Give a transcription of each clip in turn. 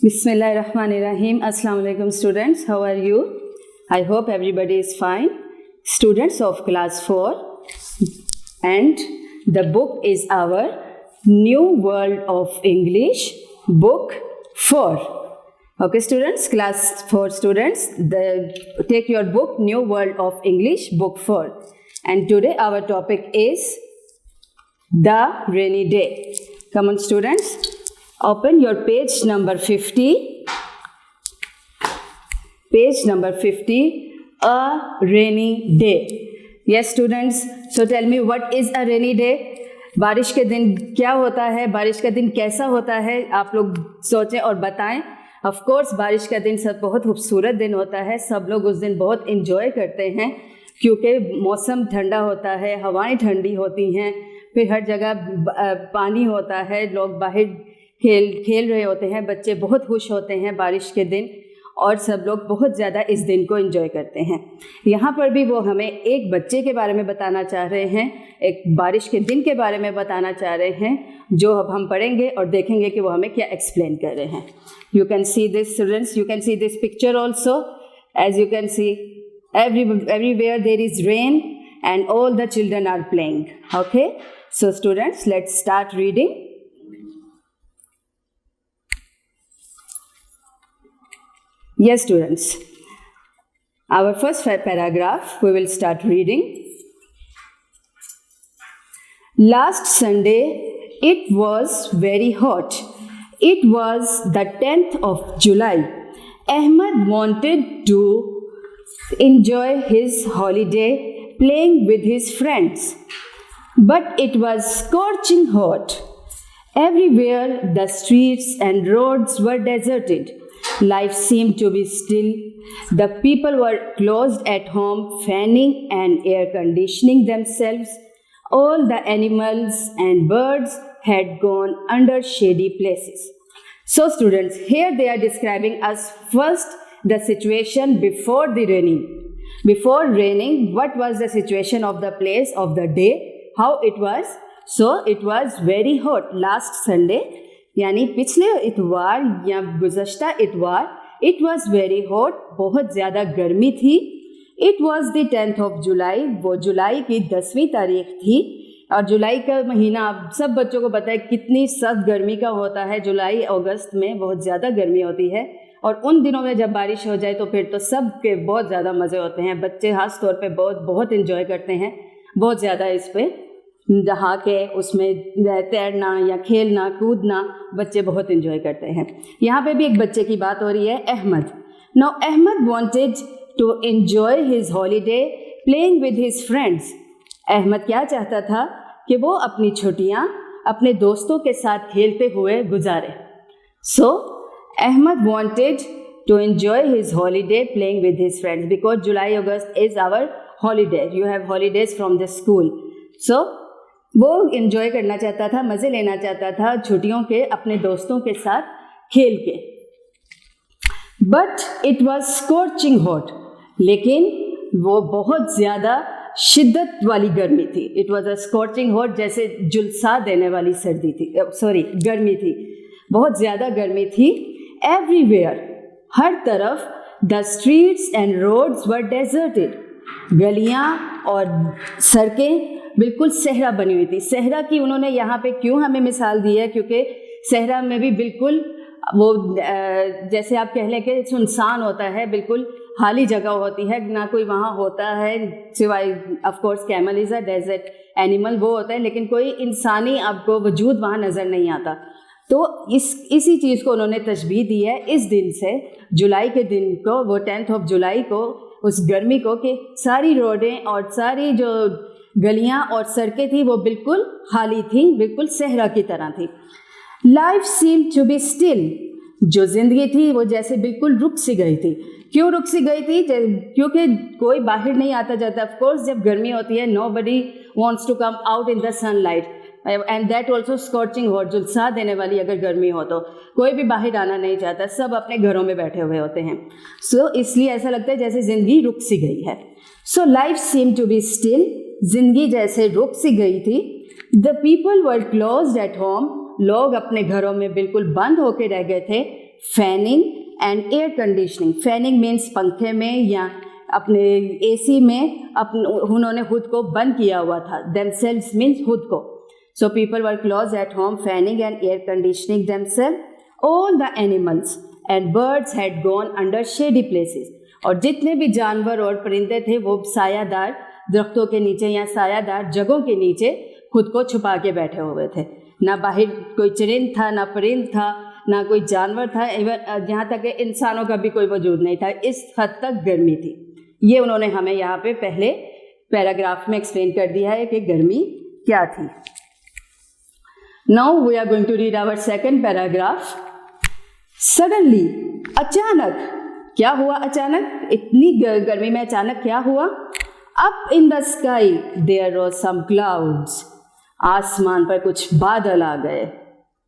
Bismillahirrahmanirrahim. Assalamu alaikum students. How are you? I hope everybody is fine. Students of class 4, and the book is our New World of English book 4. Okay students, class 4 students, take your book New World of English book 4. And today our topic is the rainy day. Come on students, open your page number 50. Page number 50, a rainy day. Yes students, so tell me what is a rainy day? बारिश के दिन क्या होता है, बारिश का दिन कैसा होता है, आप लोग सोचें और बताएं. ऑफ कोर्स बारिश का दिन सब बहुत खूबसूरत दिन होता है. सब लोग उस दिन बहुत इन्जॉय करते हैं क्योंकि मौसम ठंडा होता है, हवाएं ठंडी होती हैं, फिर हर जगह पानी होता है, लोग बाहर खेल रहे होते हैं, बच्चे बहुत खुश होते हैं बारिश के दिन और सब लोग बहुत ज़्यादा इस दिन को एंजॉय करते हैं. यहाँ पर भी वो हमें एक बच्चे के बारे में बताना चाह रहे हैं, एक बारिश के दिन के बारे में बताना चाह रहे हैं, जो अब हम पढ़ेंगे और देखेंगे कि वो हमें क्या एक्सप्लेन कर रहे हैं. You can see this students, you can see this picture also. As you can see everywhere there is rain and all the children are playing. Okay, so students, let's start reading. Yes students, our first paragraph we will start reading. Last Sunday it was very hot. It was the 10th of July. Ahmed wanted to enjoy his holiday playing with his friends, but it was scorching hot. Everywhere the streets and roads were deserted. Life seemed to be still. The people were closed at home, fanning and air conditioning themselves. All the animals and birds had gone under shady places. So students, here they are describing us first the situation before the raining. Before raining, what was the situation of the place of the day, how it was? So it was very hot. Last Sunday, यानी पिछले इतवार या गुज़श्ता इतवार, it was very hot, बहुत ज़्यादा गर्मी थी. It was the 10th of July, वो जुलाई की 10वीं तारीख थी. और जुलाई का महीना आप सब बच्चों को पता है कितनी सख्त गर्मी का होता है. जुलाई अगस्त में बहुत ज़्यादा गर्मी होती है और उन दिनों में जब बारिश हो जाए तो फिर तो सब के बहुत ज़्यादा मज़े होते हैं. बच्चे खास तौर पे बहुत इन्जॉय करते हैं, बहुत ज़्यादा इस पे नहा के उसमें तैरना या खेलना कूदना बच्चे बहुत इन्जॉय करते हैं. यहाँ पे भी एक बच्चे की बात हो रही है, Ahmad. Now Ahmad wanted to enjoy his holiday playing with his friends. Ahmad क्या चाहता था कि वो अपनी छुट्टियाँ अपने दोस्तों के साथ खेलते हुए गुजारे. सो Ahmed wanted to enjoy his holiday playing with his friends because July August is our holiday. You have holidays from the school. So वो enjoy करना चाहता था, मज़े लेना चाहता था छुट्टियों के अपने दोस्तों के साथ खेल के. But it was scorching hot. लेकिन वो बहुत ज़्यादा शिद्दत वाली गर्मी थी. It was a scorching hot, जैसे झुलसा देने वाली सर्दी थी, गर्मी थी, बहुत ज़्यादा गर्मी थी. Everywhere, हर तरफ, the streets and roads were deserted. गलियाँ और सड़कें बिल्कुल सहरा बनी हुई थी. सहरा की उन्होंने यहाँ पे क्यों हमें मिसाल दी है, क्योंकि सहरा में भी बिल्कुल वो जैसे आप कह लें कि सुनसान होता है, बिल्कुल खाली जगह होती है, ना कोई वहाँ होता है सिवाय of course camel is a desert animal, वो होता है, लेकिन कोई इंसानी आपको वजूद वहाँ नज़र नहीं आता. तो इसी चीज़ को उन्होंने तशबीह दी है इस दिन से, जुलाई के दिन को, वो 10th ऑफ जुलाई को, उस गर्मी को, कि सारी रोडें और सारी जो गलियां और सड़कें थी वो बिल्कुल खाली थी, बिल्कुल सहरा की तरह थी. Life seem to be still. जो ज़िंदगी थी वो जैसे बिल्कुल रुक सी गई थी. क्यों रुक सी गई थी? क्योंकि कोई बाहर नहीं आता जाता. ऑफ कोर्स जब गर्मी होती है, nobody wants to come out in the sunlight, and that also scorching hot, झुलसा देने वाली अगर गर्मी हो तो कोई भी बाहर आना नहीं चाहता, सब अपने घरों में बैठे हुए होते हैं. सो इसलिए ऐसा लगता है जैसे ज़िंदगी रुक सी गई है. So life seem to be still. ज़िंदगी जैसे रुक सी गई थी. The people were closed at home. लोग अपने घरों में बिल्कुल बंद होकर रह गए थे. Fanning and air conditioning. Fanning means पंखे में या अपने एसी में उन्होंने खुद को बंद किया हुआ था। themselves मीन्स खुद को। So people were close at home, fanning and air conditioning themselves. All the animals and birds had gone under shady places. और जितने भी जानवर और परिंदे थे वो सायादार दरख्तों के नीचे या सायादार जगहों के नीचे खुद को छुपा के बैठे हुए थे। ना बाहर कोई चरिंद था, ना परिंद था, ना कोई जानवर था, इवन यहाँ तक कि इंसानों का भी कोई वजूद नहीं था। इस हद तक गर्मी थी। ये उन्होंने हमें यहाँ पे पहले पैराग्राफ में एक्सप्लेन कर दिया है कि गर्मी क्या थी। Now we are going to read our second paragraph. Suddenly, अचानक, क्या हुआ अचानक? इतनी गर्मी में अचानक क्या हुआ? Up in the sky there was some clouds. आसमान पर कुछ बादल आ गए।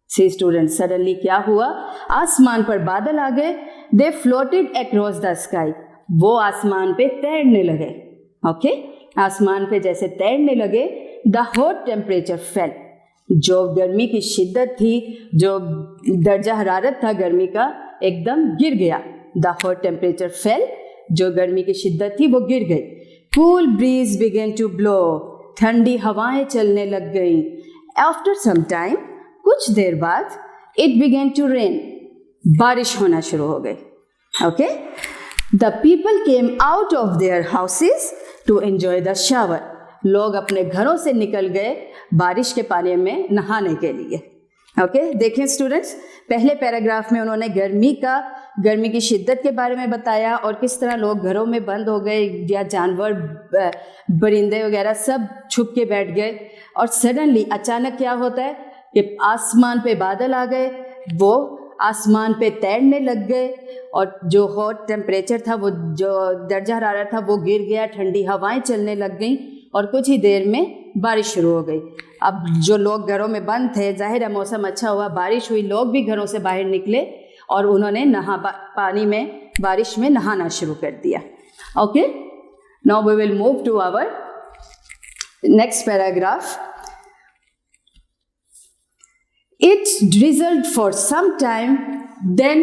सी स्टूडेंट, सडनली क्या हुआ? आसमान पर बादल आ गए। दे फ्लोटेड अक्रॉस द स्काई। वो आसमान पे तैरने लगे। ओके, आसमान पे जैसे तैरने लगे। The hot temperature fell. जो गर्मी की शिद्दत थी, जो दर्जा हरारत था गर्मी का, एकदम गिर गया। The hot temperature fell. जो गर्मी की शिद्दत थी वो गिर गई। Cool breeze began to blow. ठंडी हवाएं चलने लग गई। आफ्टर सम टाइम, कुछ देर बाद, इट बिगेन टू रेन। बारिश होना शुरू हो गई। Okay, the people came out of their houses to enjoy the shower. लोग अपने घरों से निकल गए बारिश के पानी में नहाने के लिए। ओके, देखें स्टूडेंट्स, पहले पैराग्राफ में उन्होंने गर्मी की शिद्दत के बारे में बताया और किस तरह लोग घरों में बंद हो गए या जानवर, परिंदे वगैरह सब छुप के बैठ गए। और सडनली, अचानक क्या होता है कि आसमान पे बादल आ गए। वो आसमान पे तैरने लग गए और जो हॉट टेम्परेचर था, वो जो दर्जा हरारत था, वो गिर गया। ठंडी हवाएं चलने लग गई और कुछ ही देर में बारिश शुरू हो गई। अब जो लोग घरों में बंद थे, जाहिर है मौसम अच्छा हुआ, बारिश हुई, लोग भी घरों से बाहर निकले और उन्होंने पानी में, बारिश में नहाना शुरू कर दिया। Okay, now we will move to our next paragraph. It drizzled for some time, then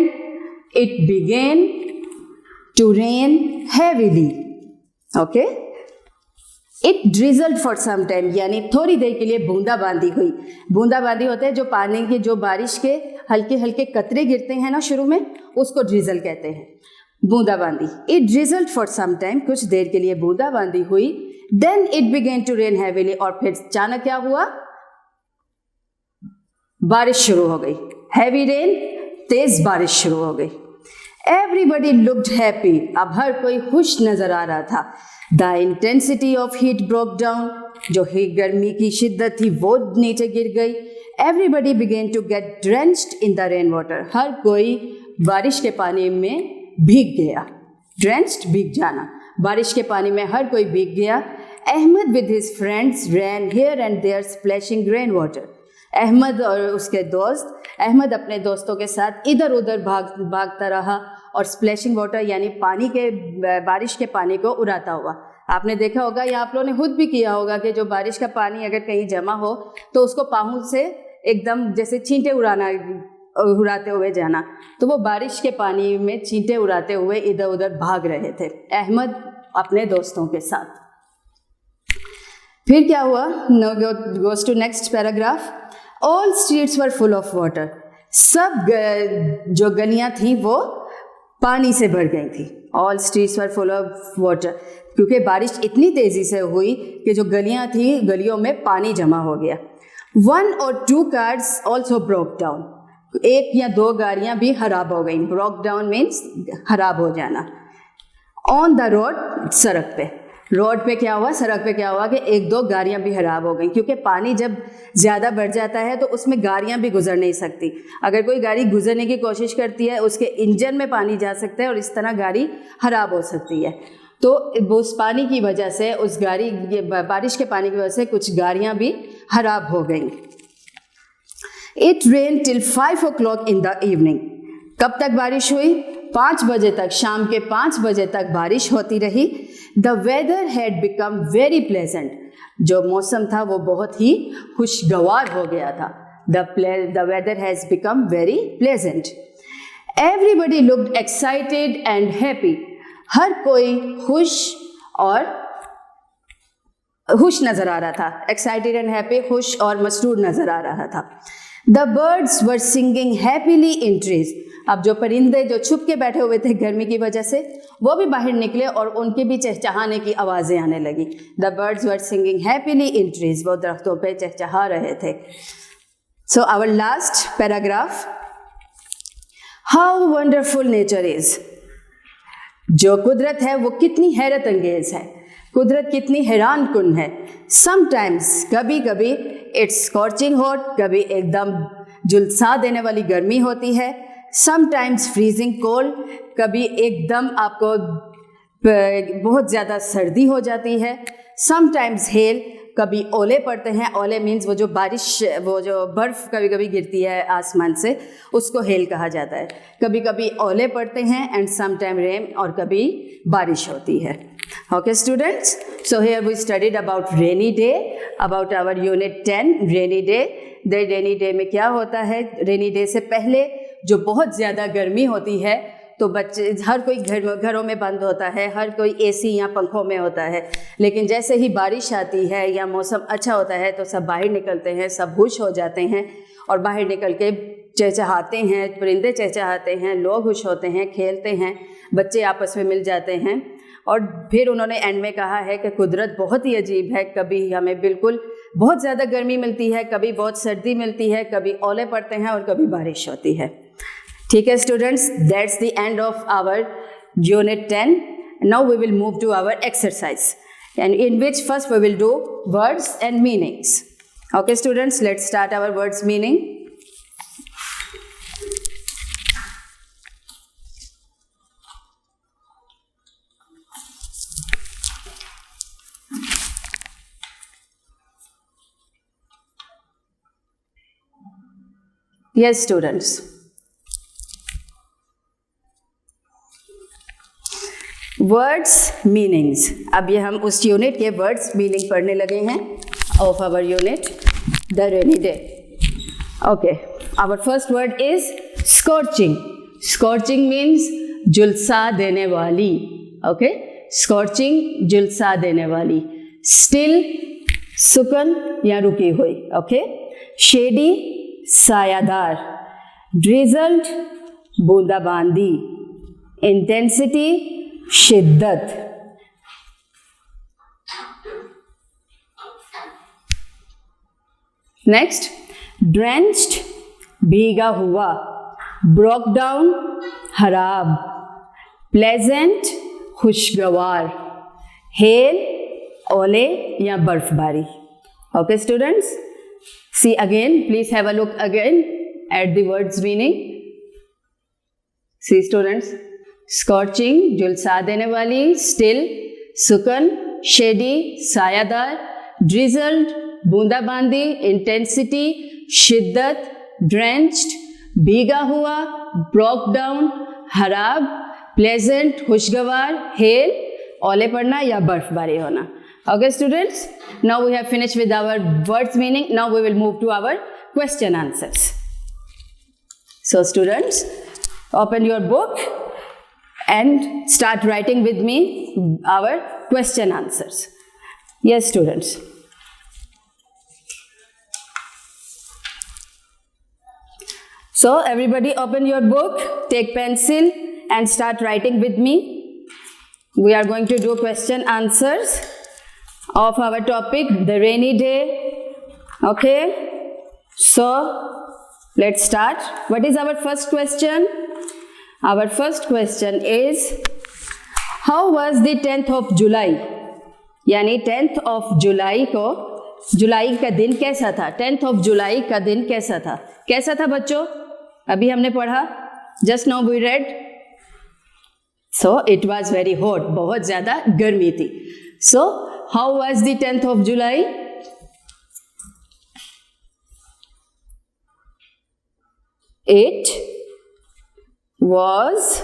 it began to rain heavily. Okay? It drizzled for some time, यानी थोड़ी देर के लिए बूंदाबांदी हुई। बूंदाबांदी होते हैं जो पानी के, जो बारिश के हल्के हल्के कतरे गिरते हैं ना शुरू में, उसको ड्रिजल कहते हैं, बूंदाबांदी। It drizzled for some time, कुछ देर के लिए बूंदाबांदी हुई। Then it began to rain heavily, और फिर अचानक क्या हुआ? बारिश शुरू हो गई। हैवी रेन, तेज बारिश शुरू हो गई। एवरीबडी लुक्ड हैप्पी, अब हर कोई खुश नजर आ रहा था। The intensity of heat broke down, जो गर्मी की शिद्दत थी वो नीचे गिर गई। Everybody began to get drenched in the rain water, हर कोई बारिश के पानी में भीग गया। ड्रेंच्ड, भीग जाना, बारिश के पानी में हर कोई भीग गया। Ahmad with his friends ran here and there splashing rain water. Ahmad और उसके दोस्त, अहमद अपने दोस्तों के साथ इधर उधर भागता रहा और स्प्लैशिंग वाटर यानी पानी के, बारिश के पानी को उड़ाता हुआ। आपने देखा होगा या आप लोगों ने खुद भी किया होगा कि जो बारिश का पानी अगर कहीं जमा हो तो उसको पाँव से एकदम जैसे छींटे उड़ाते हुए जाना, तो वो बारिश के पानी में छींटे उड़ाते हुए इधर उधर भाग रहे थे अहमद अपने दोस्तों के साथ। फिर क्या हुआ? Goes to next paragraph. All streets were full of water, सब जो गलियां थी वो पानी से भर गई थी। All streets were full of water, क्योंकि बारिश इतनी तेजी से हुई कि जो गलियां थी, गलियों में पानी जमा हो गया। 1 or 2 cars also broke down, एक या दो गाड़ियां भी खराब हो गई। ब्रोक डाउन मीन्स खराब हो जाना। ऑन द रोड, सड़क पे, रोड पे क्या हुआ, सड़क पे क्या हुआ कि एक दो गाड़ियां भी खराब हो गई, क्योंकि पानी जब ज़्यादा बढ़ जाता है तो उसमें गाड़ियां भी गुजर नहीं सकती। अगर कोई गाड़ी गुजरने की कोशिश करती है, उसके इंजन में पानी जा सकता है और इस तरह गाड़ी खराब हो सकती है। तो उस पानी की वजह से, उस बारिश के पानी की वजह से कुछ गाड़ियां भी खराब हो गई। It rain till 5 o'clock in the evening, कब तक बारिश हुई? 5 बजे तक, शाम के 5 बजे तक बारिश होती रही। The weather had become very pleasant, जो मौसम था वो बहुत ही खुशगवार हो गया था। The weather has become very pleasant. Everybody looked excited and happy. हर कोई खुश नजर आ रहा था. Excited and happy, खुश और मसरूर नजर आ रहा था. The birds were singing happily in trees. अब जो परिंदे जो छुप के बैठे हुए थे गर्मी की वजह से, वो भी बाहर निकले और उनके भी चहचहाने की आवाज़ें आने लगी. The birds were singing happily in trees. वो दरख्तों पे चहचहा रहे थे. So our last paragraph. How wonderful nature is. जो कुदरत है वो कितनी हैरत अंगेज है. कुदरत कितनी हैरान कुन है. Sometimes कभी कभी it's scorching hot, कभी एकदम झुलसा देने वाली गर्मी होती है. Sometimes freezing cold, कभी एकदम आपको बहुत ज़्यादा सर्दी हो जाती है. Sometimes hail, कभी ओले पड़ते हैं. ओले मीन्स वो जो बारिश, वो जो बर्फ़ कभी कभी गिरती है आसमान से, उसको हेल कहा जाता है. कभी कभी ओले पड़ते हैं. एंड समटाइम रेन, और कभी बारिश होती है. Okay students, so here we studied about rainy day, about our unit 10 rainy day. The rainy day में क्या होता है? rainy day से पहले जो बहुत ज़्यादा गर्मी होती है तो बच्चे, हर कोई घरों में बंद होता है, हर कोई एसी या पंखों में होता है. लेकिन जैसे ही बारिश आती है या मौसम अच्छा होता है तो सब बाहर निकलते हैं, सब खुश हो जाते हैं और बाहर निकल के चहचहाते हैं, परिंदे चहचहाते हैं, लोग खुश होते हैं, खेलते हैं, बच्चे आपस में मिल जाते हैं. और फिर उन्होंने एंड में कहा है कि कुदरत बहुत ही अजीब है. कभी हमें बिल्कुल बहुत ज़्यादा गर्मी मिलती है, कभी बहुत सर्दी मिलती है, कभी ओले पड़ते हैं और कभी बारिश होती है. ठीक है students, that's the end of our unit 10. Now we will move to our exercise, and in which first we will do words and meanings. Okay students, let's start our words meaning. Yes students, words meanings. अब ये हम उस unit के words meaning पढ़ने लगे हैं of our unit the rainy day. Okay, our first word is scorching. Scorching means झुलसा देने वाली. ओके, स्कॉर्चिंग झुलसा देने वाली. स्टिल, सुकन या रुकी हुई. Okay, shady सायादार. ड्रिजल्ड बूंदाबांदी. इंटेंसिटी शिद्दत. नेक्स्ट, ड्रेंच्ड भीगा हुआ. ब्रोक डाउन खराब. प्लेजेंट खुशगवार. हेल ओले या बर्फबारी. Okay students, see again, please have a look again at the words meaning. See students, scorching झुलसा देने वाली. still सुकन. shady सायादार. drizzled बूंदाबांदी. intensity शिद्दत. drenched भीगा हुआ. broke down खराब. pleasant खुशगवार. hail ओले पड़ना या बर्फबारी होना. Okay students, now we have finished with our words meaning. Now we will move to our question answers. So students, open your book and start writing with me our question answers. Yes students. So everybody open your book, take pencil and start writing with me. We are going to do question answers of our topic the rainy day. Okay, so let's start. What is our first question? Our first question is, how was the 10th of July? यानी 10th of July को, जुलाई का दिन कैसा था? 10th of July का दिन कैसा था? कैसा था बच्चों? अभी हमने पढ़ा, just now we read. So it was very hot. बहुत ज़्यादा गर्मी थी. So how was the 10th of July? It was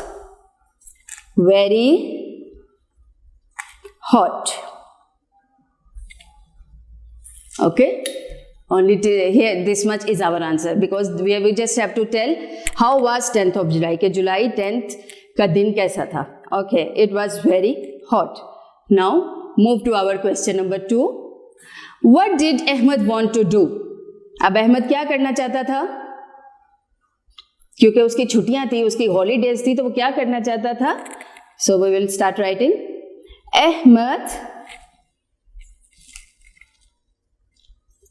very hot. Okay. Only here this much is our answer because we just have to tell how was 10th of July कि जुलाई 10th का दिन कैसा था. Okay, it was very hot. Now move to our question number 2. What did Ahmed want to do? अब अहमद क्या करना चाहता था? क्योंकि उसकी छुट्टियां थी, उसकी हॉलीडेज थी, तो वो क्या करना चाहता था? So we will start writing. Ahmed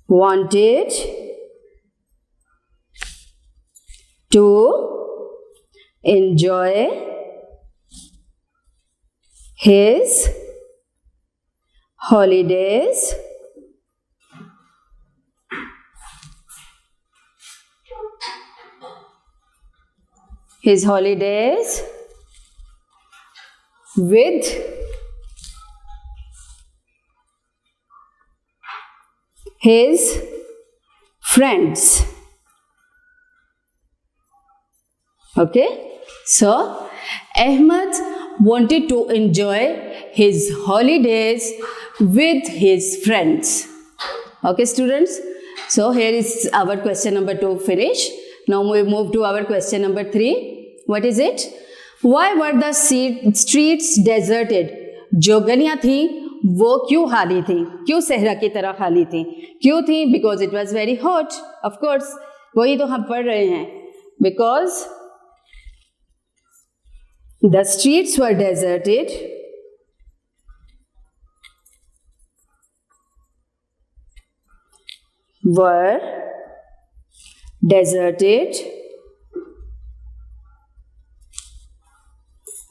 wanted to enjoy his holidays with his friends. Okay, so Ahmed wanted to enjoy his holidays with his friends. Okay, students, so here is our question number 2 finish. Now we move to our question number 3. What is it? Why were the streets deserted? जो गलियां थी वो क्यों खाली थी? क्यों सहरा की तरह खाली थी? क्यों थी? Because it was very hot. Of course, वही तो हम पढ़ रहे हैं. Because the streets were deserted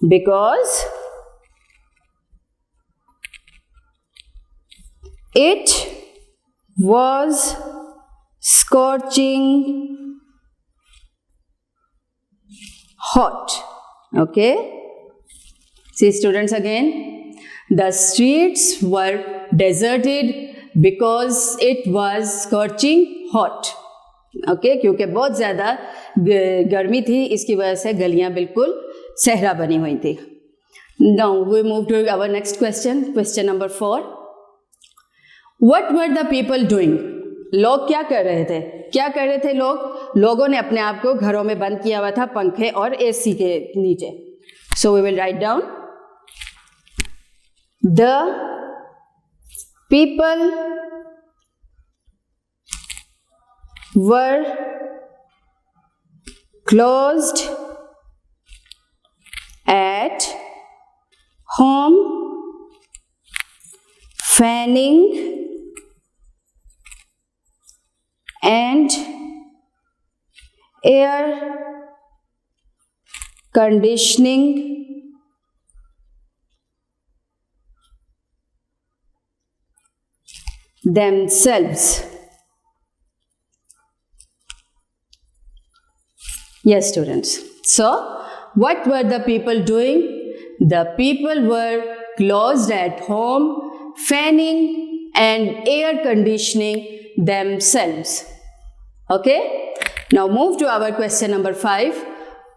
because it was scorching hot. Okay, see students again, the streets were deserted because it was scorching hot. Okay, क्योंकि बहुत ज़्यादा गर्मी थी, इसकी वजह से गलियां बिल्कुल सहरा बनी हुई थी. Now we move to our next question, question number 4. What were the people doing? लोग क्या कर रहे थे? क्या कर रहे थे लोग? लोगों ने अपने आप को घरों में बंद किया हुआ था पंखे और एसी के नीचे. So we will write down. The people were closed at home, fanning and air conditioning themselves. Yes, students. So, what were the people doing? The people were closed at home, fanning and air conditioning themselves. Okay? Now move to our question number 5.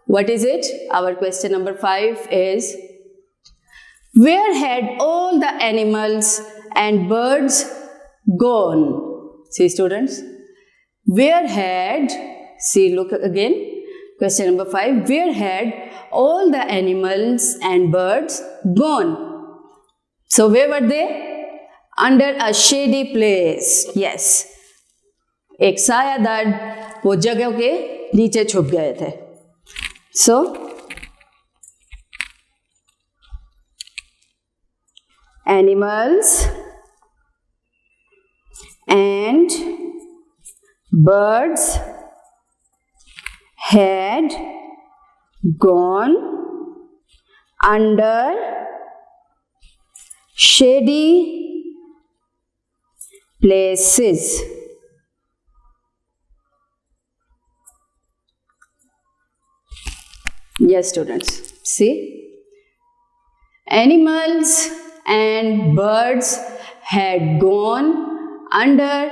What is it? Our question number 5 is, where had all the animals and birds gone? See students, where had, see look again, question number 5, where had all the animals and birds gone? So where were they? Under a shady place. Yes, एक सायादार वो जगह के नीचे छुप गए थे. So animals and birds had gone under shady places. Yes, students. See, animals and birds had gone under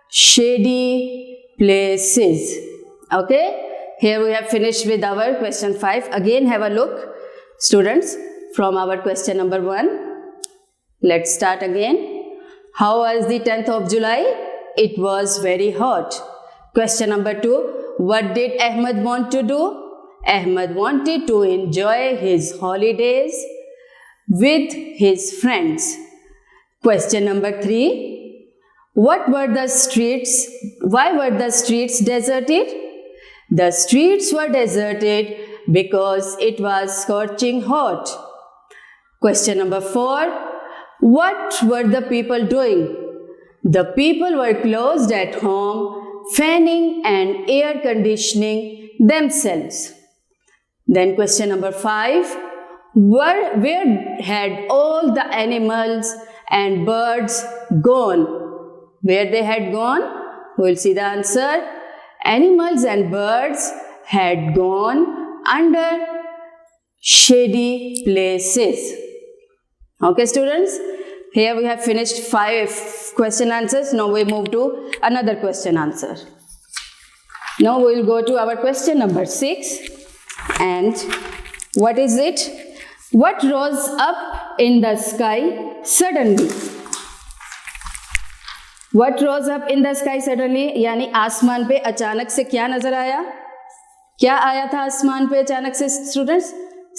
shady places. Okay, here we have finished with our question 5. Again have a look, students, from our question number 1. Let's start again. How was the 10th of July? it was very hot. Question number 2. What did Ahmed want to do? Ahmed wanted to enjoy his holidays with his friends. Question number 3. Why were the streets deserted? The streets were deserted because it was scorching hot. Question number 4. What were the people doing? The people were closed at home, fanning and air conditioning themselves. Then question number 5. Where had all the animals and birds gone? Where they had gone? We will see the answer. Animals and birds had gone under shady places. Okay, students? Here we have finished 5 question answers. Now we move to another question answer. Now we will go to our question number 6. And what is it? What rose up in the sky suddenly? What rose up in the sky suddenly? यानी आसमान पे अचानक से क्या नजर आया? क्या आया था आसमान पे अचानक से students?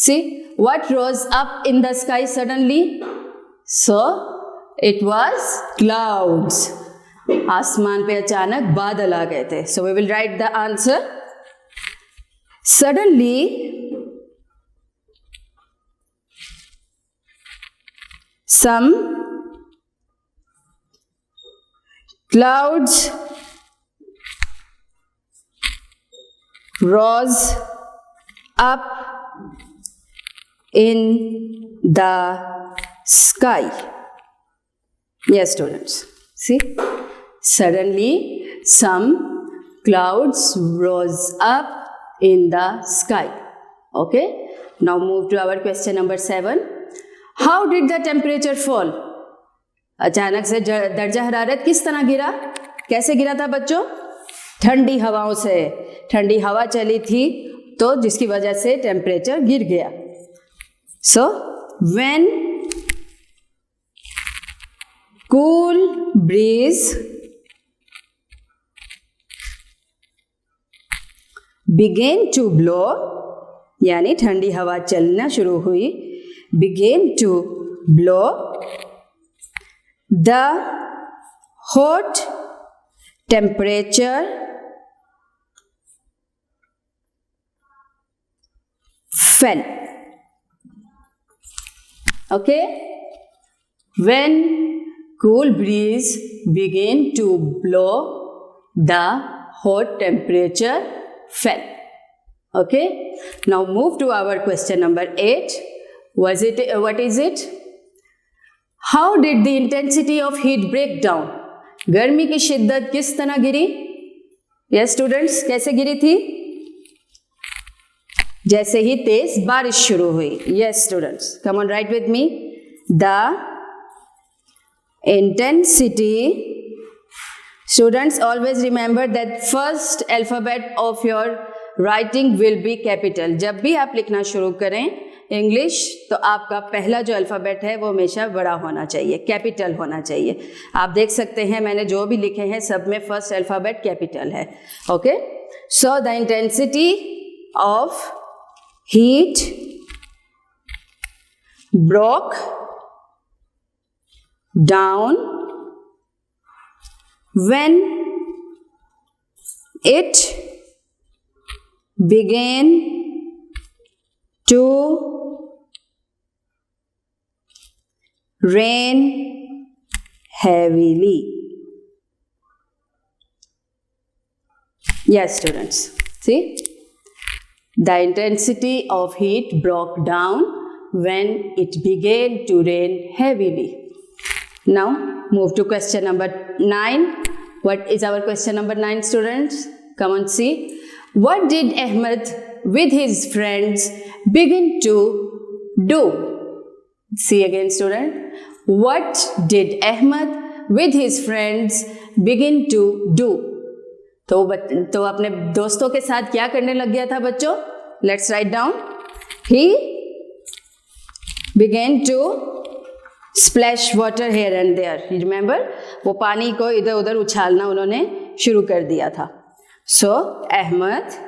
See, what rose up in the sky suddenly? So, it was clouds. आसमान पे अचानक बादल आ गए थे. So we will write the answer. Suddenly, some clouds rose up in the sky. Yes, students. See, suddenly some clouds rose up in the sky. Okay. Now move to our question number 7. How did the temperature fall? अचानक से दर्जा हरारत किस तरह गिरा? कैसे गिरा था बच्चों? ठंडी हवाओं से. ठंडी हवा चली थी तो जिसकी वजह से टेम्परेचर गिर गया. So when cool breeze began to blow, यानी ठंडी हवा चलना शुरू हुई, began to blow, the hot temperature fell. Okay? When cool breeze began to blow, the hot temperature fell. Okay? Now move to our question number 8. What is it? How did the intensity of heat break down? गर्मी की शिद्दत किस तरह गिरी? Yes, students, कैसे गिरी थी? जैसे ही तेज बारिश शुरू हुई. Yes, students, come on, write with me. The intensity. Students, always remember that first alphabet of your writing will be capital. जब भी आप लिखना शुरू करें इंग्लिश तो आपका पहला जो अल्फ़ाबेट है वो हमेशा बड़ा होना चाहिए, कैपिटल होना चाहिए. आप देख सकते हैं मैंने जो भी लिखे हैं सब में फर्स्ट अल्फ़ाबेट कैपिटल है. Okay, so the intensity of heat broke down when it began to rain heavily. Yes, students, see, the intensity of heat broke down when it began to rain heavily. Now move to question number 9. What is our question number 9, students? Come on, see. What did Ahmed with his friends begin to do? See again, student. What did Ahmed with his friends begin to do? तो अपने दोस्तों के साथ क्या करने लग गया था बच्चों? Let's write down. He began to splash water here and there. You remember? वो पानी को इधर उधर उछालना उन्होंने शुरू कर दिया था. सो Ahmad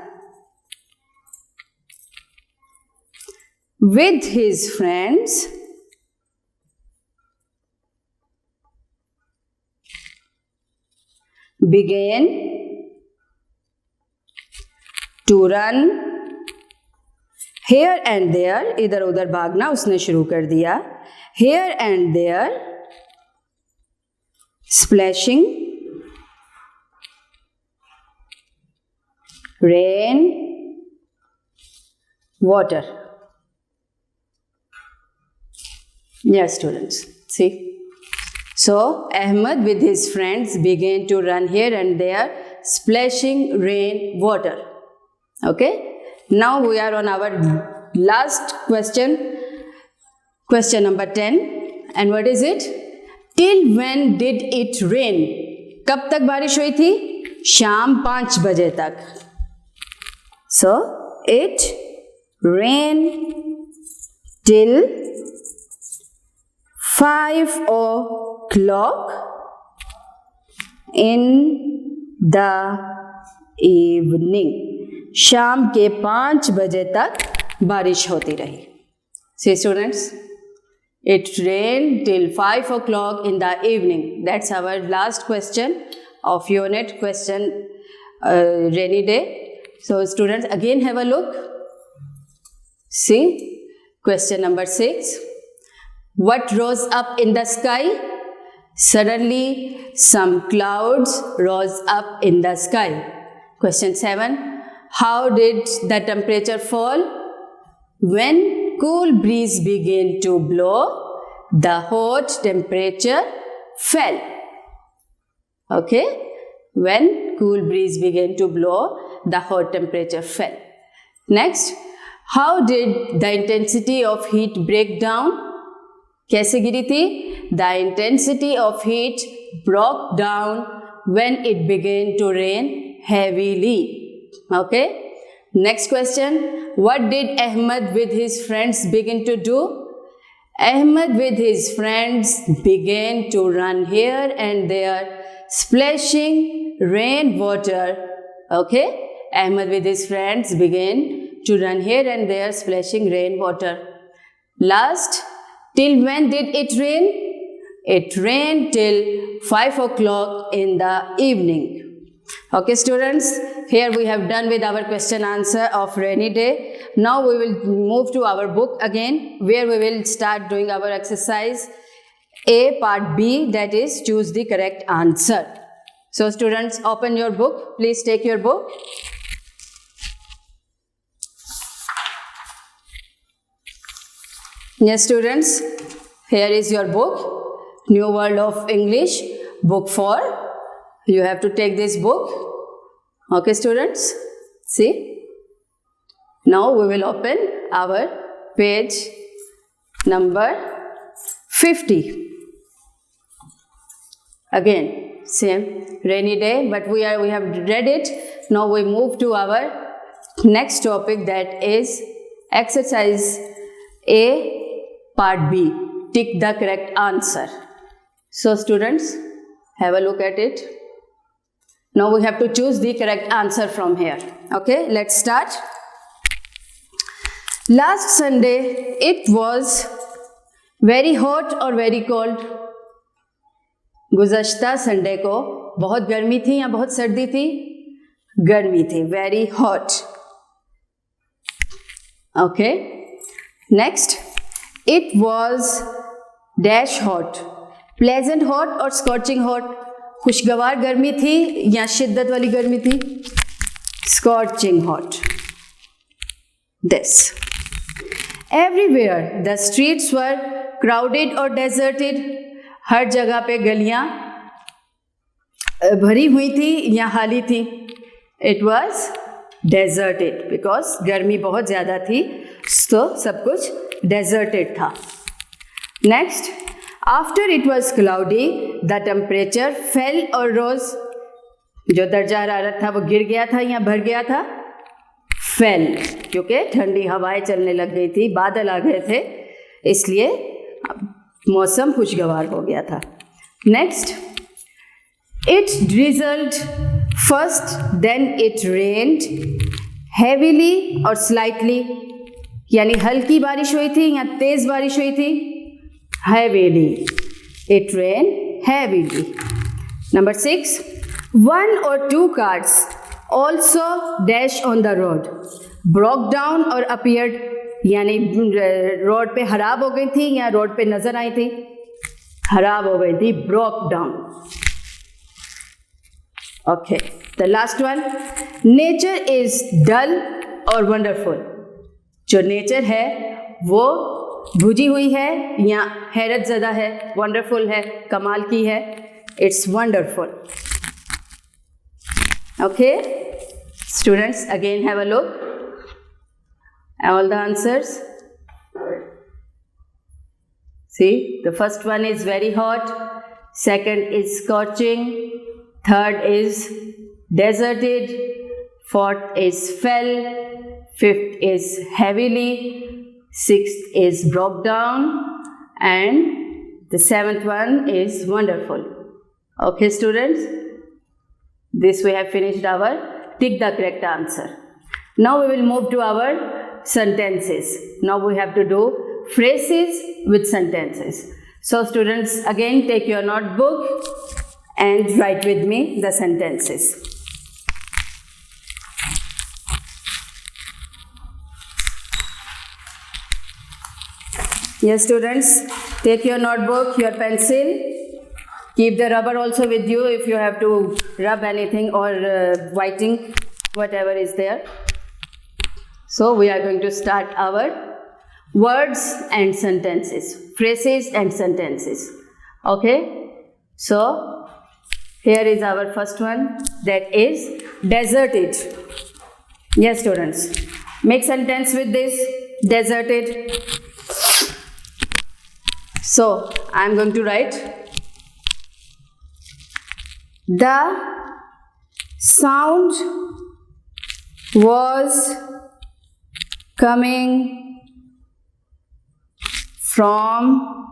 with his friends began to run here and there. इधर उधर भागना उसने शुरू कर दिया. Here and there, splashing rain water. Yes, students, see. So Ahmed with his friends began to run here and there, splashing rain water. Okay, now we are on our last question, question number 10. And what is it? Till when did it rain? कब तक बारिश हुई थी? शाम 5 बजे तक. So it rained till 5 o'clock in the evening. शाम के 5 बजे तक बारिश होती रही. See students, it rained till 5 o'clock in the evening. That's our last question of unit question rainy day. So students, again have a look. See question number 6. What rose up in the sky? Suddenly some clouds rose up in the sky. Question 7. How did the temperature fall? When cool breeze began to blow, the hot temperature fell. Okay? When cool breeze began to blow, the hot temperature fell. Next, how did the intensity of heat break down? कैसे गिरी थी? The intensity of heat broke down when it began to rain heavily. Okay. Next question. What did Ahmed with his friends begin to do? Ahmed with his friends began to run here and there, splashing rain water. Okay. Ahmed with his friends began to run here and there, splashing rain water. Last. Till when did it rain? It rained till 5 o'clock in the evening. Okay students, here we have done with our question answer of rainy day. Now we will move to our book again, where we will start doing our exercise A part B, that is choose the correct answer. So students, open your book. Please take your book. Yes students, here is your book, New World of English, book 4. You have to take this book. Okay students, see. Now we will open our page number 50. Again, same rainy day, but we have read it. Now we move to our next topic, that is exercise A part B, tick the correct answer. So students, have a look at it. Now we have to choose the correct answer from here. Okay, let's start. Last Sunday it was very hot or very cold? गुज़श्ता Sunday को बहुत गर्मी थी या बहुत सर्दी थी? गर्मी थी, very hot. Okay, next. It was dash hot, pleasant hot और scorching hot. खुशगवार गर्मी थी या शिद्दत वाली गर्मी थी? Scorching hot. This. Everywhere the streets were crowded or deserted. हर जगह पे गलियां भरी हुई थी या खाली थी? It was deserted because गर्मी बहुत ज़्यादा थी, तो सब कुछ deserted था. Next, after it was cloudy, the temperature fell or rose. जो दर्जा हरारत था वो गिर गया था या बढ़ गया था? Fell, क्योंकि ठंडी हवाएं चलने लग गई थी, बादल आ गए थे, इसलिए मौसम खुशगवार हो गया था. Next, It drizzled first, then it rained heavily or slightly. यानी हल्की बारिश हुई थी या तेज बारिश हुई थी? Heavily. It rained heavily. Number 6. One or two cars also dashed on the road, broke down or appeared. यानी रोड पे खराब हो गई थी या रोड पे नजर आई थी? खराब हो गई थी, broke down. Okay, the last one. Nature is dull or wonderful. जो नेचर है वो बुझी हुई है या हैरत ज़दा है, वंडरफुल है, कमाल की है. It's wonderful. Okay, students, again have a look. All the answers. See, the first one is very hot, second is scorching, third is deserted, fourth is fell, fifth is heavily, sixth is broke down, and the seventh one is wonderful. Okay, students, this we have finished our tick the correct answer. Now we will move to our sentences. Now we have to do phrases with sentences. So students, again take your notebook and write with me the sentences. Yes, students, take your notebook, your pencil. Keep the rubber also with you if you have to rub anything or whiting, whatever is there. So we are going to start our words and sentences, phrases and sentences. Okay, so here is our first one, that is deserted. Yes, students, make sentence with this, deserted. So I am going to write, the sound was coming from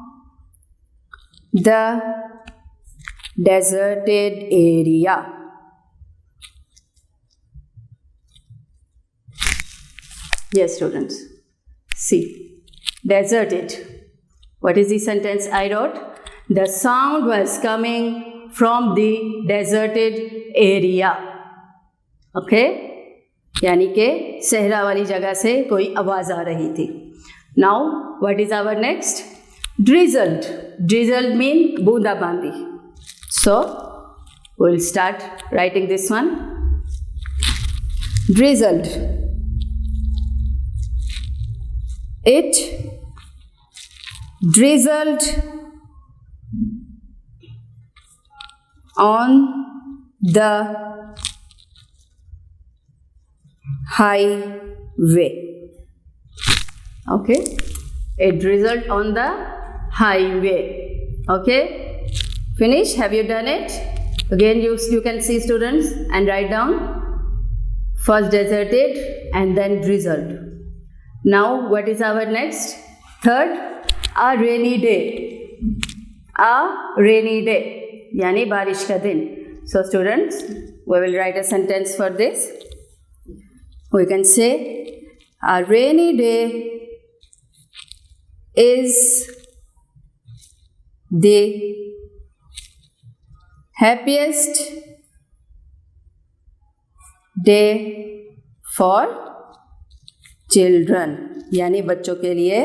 the deserted area. Yes, students. See, deserted. What is the sentence I wrote? The sound was coming from the deserted area. Okay? यानी कि सहरा वाली जगह से कोई आवाज़ आ रही थी. Now, what is our next? Drizzled. Drizzled mean बूंदाबांदी. So, we'll start writing this one. Drizzled. It drizzled on the highway. Okay, it drizzled on the highway. Okay, finish. Have you done it? Again, you can see, students, and write down. First deserted and then drizzled. Now what is our next? Third, a rainy day. A rainy day यानी बारिश का दिन. So students, we will write a sentence for this. We can say, a rainy day is the happiest day for children. यानी बच्चों के लिए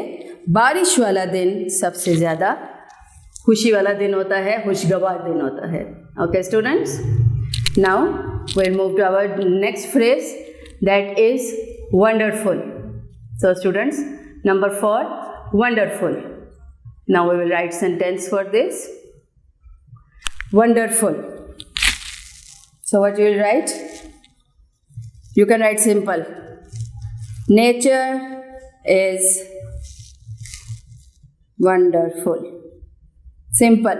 बारिश वाला दिन सबसे ज़्यादा खुशी वाला दिन होता है, खुशगवार दिन होता है. Okay, students. Now we'll move to our next phrase, that is wonderful. So students, number 4, wonderful. Now we will write sentence for this. Wonderful. So what you will write? You can write simple. Nature is wonderful. Simple.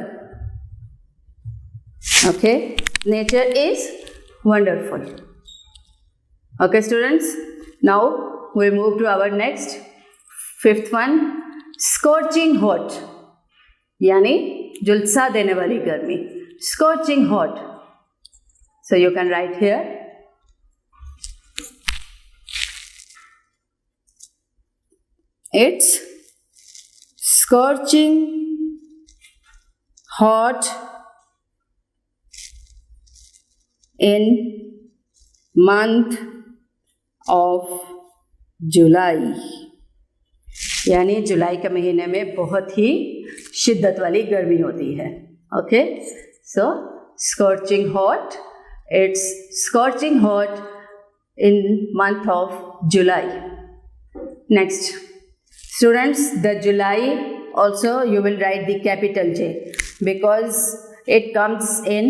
Okay, nature is wonderful. Okay, students, now we move to our next, 5th one, scorching hot. यानी झुलसा देने वाली गर्मी. Scorching hot. So you can write here. It's scorching hot in month of जुलाई, यानी जुलाई के महीने में बहुत ही शिद्दत वाली गर्मी होती है. Okay, so scorching hot, it's scorching hot in month of July. Next students, the July also you will write the capital J because it comes in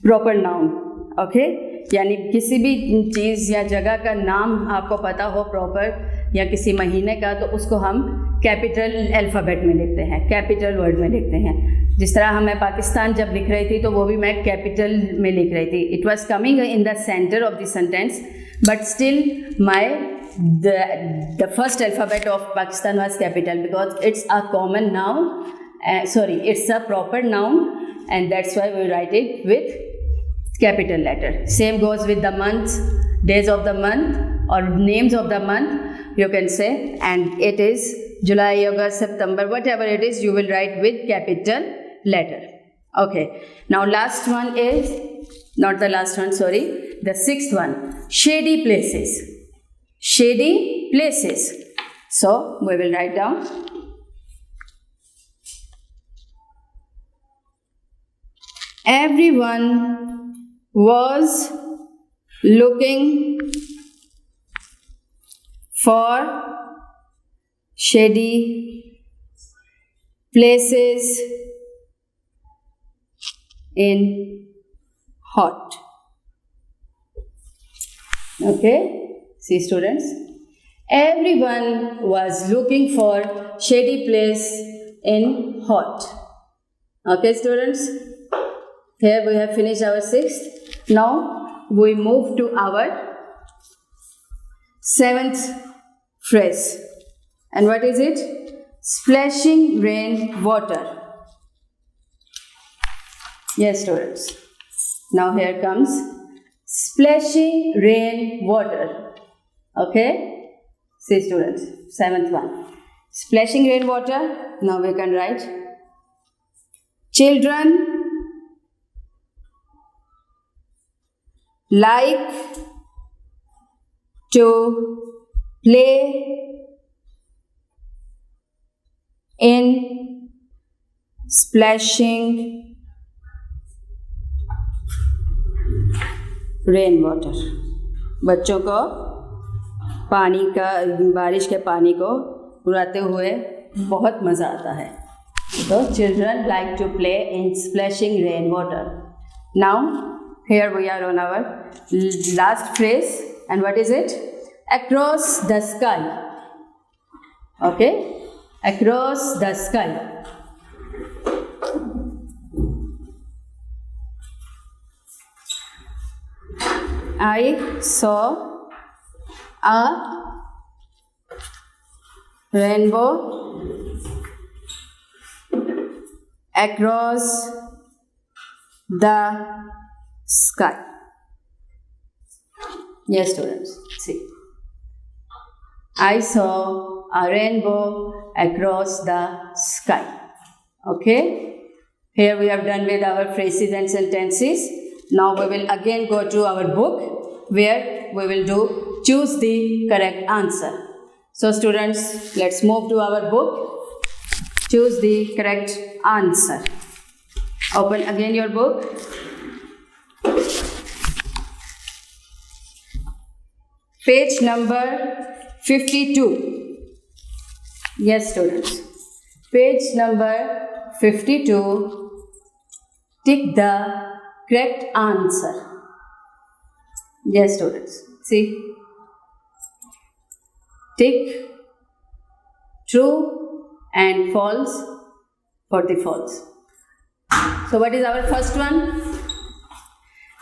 proper noun. Okay, यानी किसी भी चीज़ या जगह का नाम आपको पता हो प्रॉपर या किसी महीने का, तो उसको हम कैपिटल अल्फ़ाबेट में लिखते हैं, कैपिटल वर्ड में लिखते हैं. जिस तरह मैं पाकिस्तान जब लिख रही थी तो वो भी मैं कैपिटल में लिख रही थी. It was coming in the centre of the sentence, but still my the first alphabet of Pakistan was capital because it's a common noun, it's a proper noun, and that's why we write it with capital letter. Same goes with the months, days of the month or names of the month you can say, and it is July, August, September, whatever it is, you will write with capital letter. Okay, now last one is, not the last one, sorry, the sixth one, shady places. Shady places. So we will write down. Everyone was looking for shady places in hot. Okay. See students, everyone was looking for shady place in hot. Okay students, here we have finished our sixth. Now we move to our seventh phrase. And what is it? Splashing rain water. Yes students, now here comes splashing rain water. Okay, see students, seventh one, splashing rain water. Now we can write, children like to play in splashing rain water. बच्चों को पानी का, बारिश के पानी को उड़ाते हुए बहुत मज़ा आता है. तो children like to play in splashing rain water. Now here we are on our last phrase, and what is it? Across the sky. Okay, across the sky. I saw a rainbow across the sky. Yes students, see, I saw a rainbow across the sky. Okay, here we have done with our phrases and sentences. Now we will again go to our book where we will do choose the correct answer. So students, let's move to our book. Choose the correct answer. Open again your book. Page number 52. Yes students, page number 52. Tick the correct answer. Yes students, see, tick true and false for the false. So what is our first one?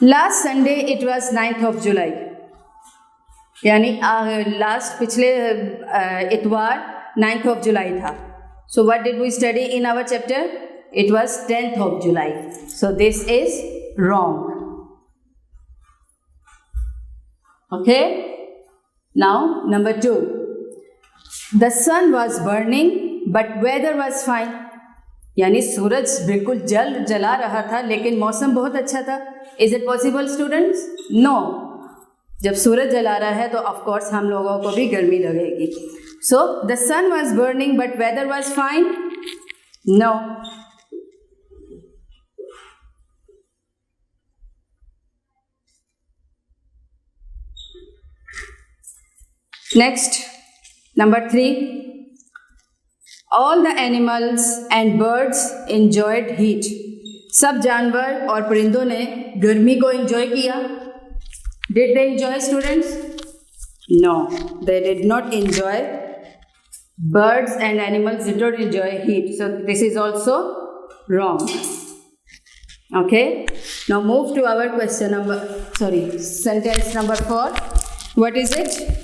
Last Sunday it was 9th of July. यानी last पिछले इतवार 9th of July था. So what did we study in our chapter? It was 10th of July. So this is wrong. Okay? Now, number 2. The sun was burning, but weather was fine. यानी सूरज बिल्कुल जला रहा था लेकिन मौसम बहुत अच्छा था. Is it possible, students? No. जब सूरज जला रहा है तो ऑफ कोर्स हम लोगों को भी गर्मी लगेगी. So the sun was burning but weather was fine? No. Next, number 3. All the animals and birds enjoyed heat. सब जानवर और परिंदों ने गर्मी को enjoy किया. Did they enjoy, students? No, they did not enjoy. Birds and animals did not enjoy heat. So this is also wrong. Okay. Now move to our sentence number 4. What is it?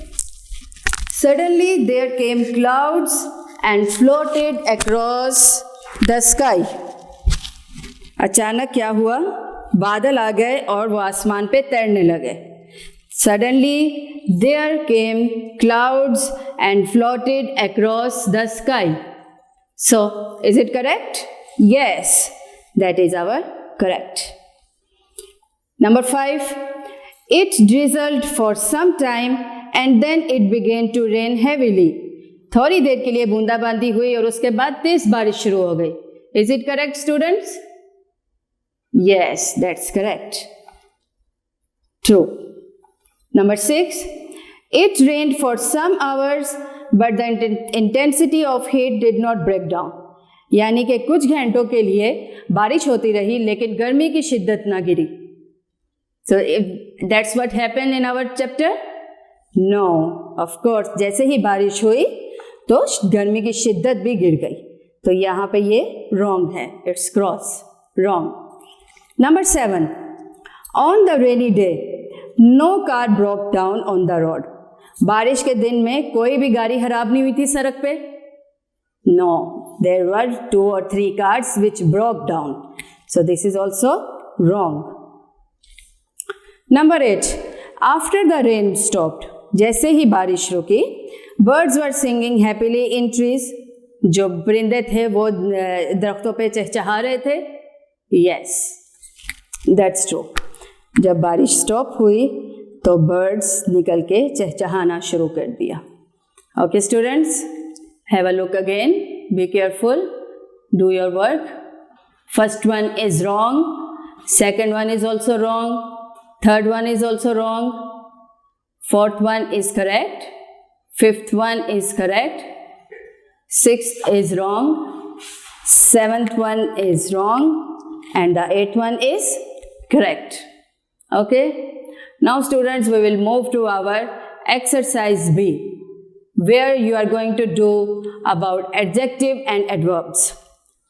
Suddenly there came clouds and floated across the sky. अचानक क्या हुआ? बादल आ गए और वो आसमान पे तैरने लगे. Suddenly there came clouds and floated across the sky. So, is it correct? Yes, that is our correct. Number 5. It drizzled for some time and then it began to rain heavily. थोड़ी देर के लिए बूंदाबांदी हुई और उसके बाद तेज बारिश शुरू हो गई. Is it correct, students? Yes, that's correct. True. Number 6. It rained for some hours, but the intensity of heat did not break down. यानी कि कुछ घंटों के लिए बारिश होती रही लेकिन गर्मी की शिद्दत ना गिरी. So if that's what happened in our chapter? No, of course. जैसे ही बारिश हुई तो गर्मी की शिद्दत भी गिर गई. तो यहाँ पे ये wrong है. It's cross. Wrong. Number 7. On the rainy day, no car broke down on the road. बारिश के दिन में कोई भी गाड़ी खराब नहीं हुई थी सड़क पे. No, there were 2 or 3 cars which broke down. So this is also wrong. Number 8. After the rain stopped, जैसे ही बारिश रुकी, birds were singing happily in trees. जो परिंदे थे वो दरख्तों पे चहचहा रहे थे. Yes, that's true. जब बारिश स्टॉप हुई तो बर्ड्स निकल के चहचहाना शुरू कर दिया. Okay, students, have a look again. Be careful. Do your work. First one is wrong. Second one is also wrong. Third one is also wrong. Fourth one is correct. Fifth one is correct. Sixth is wrong. Seventh one is wrong. And the eighth one is correct. Okay. Now students, we will move to our exercise B, where you are going to do about adjective and adverbs.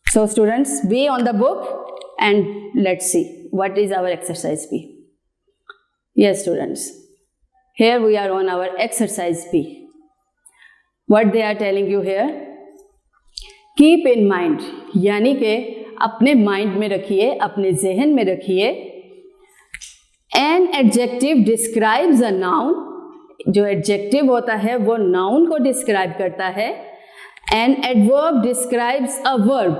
So students, be on the book and let's see what is our exercise B. Yes students, here we are on our exercise B. What they are telling you here? Keep in mind, यानी कि अपने mind में रखिए, अपने जहन में रखिए. An adjective describes a noun. जो एडजेक्टिव होता है वो नाउन को डिस्क्राइब करता है. An adverb describes a verb.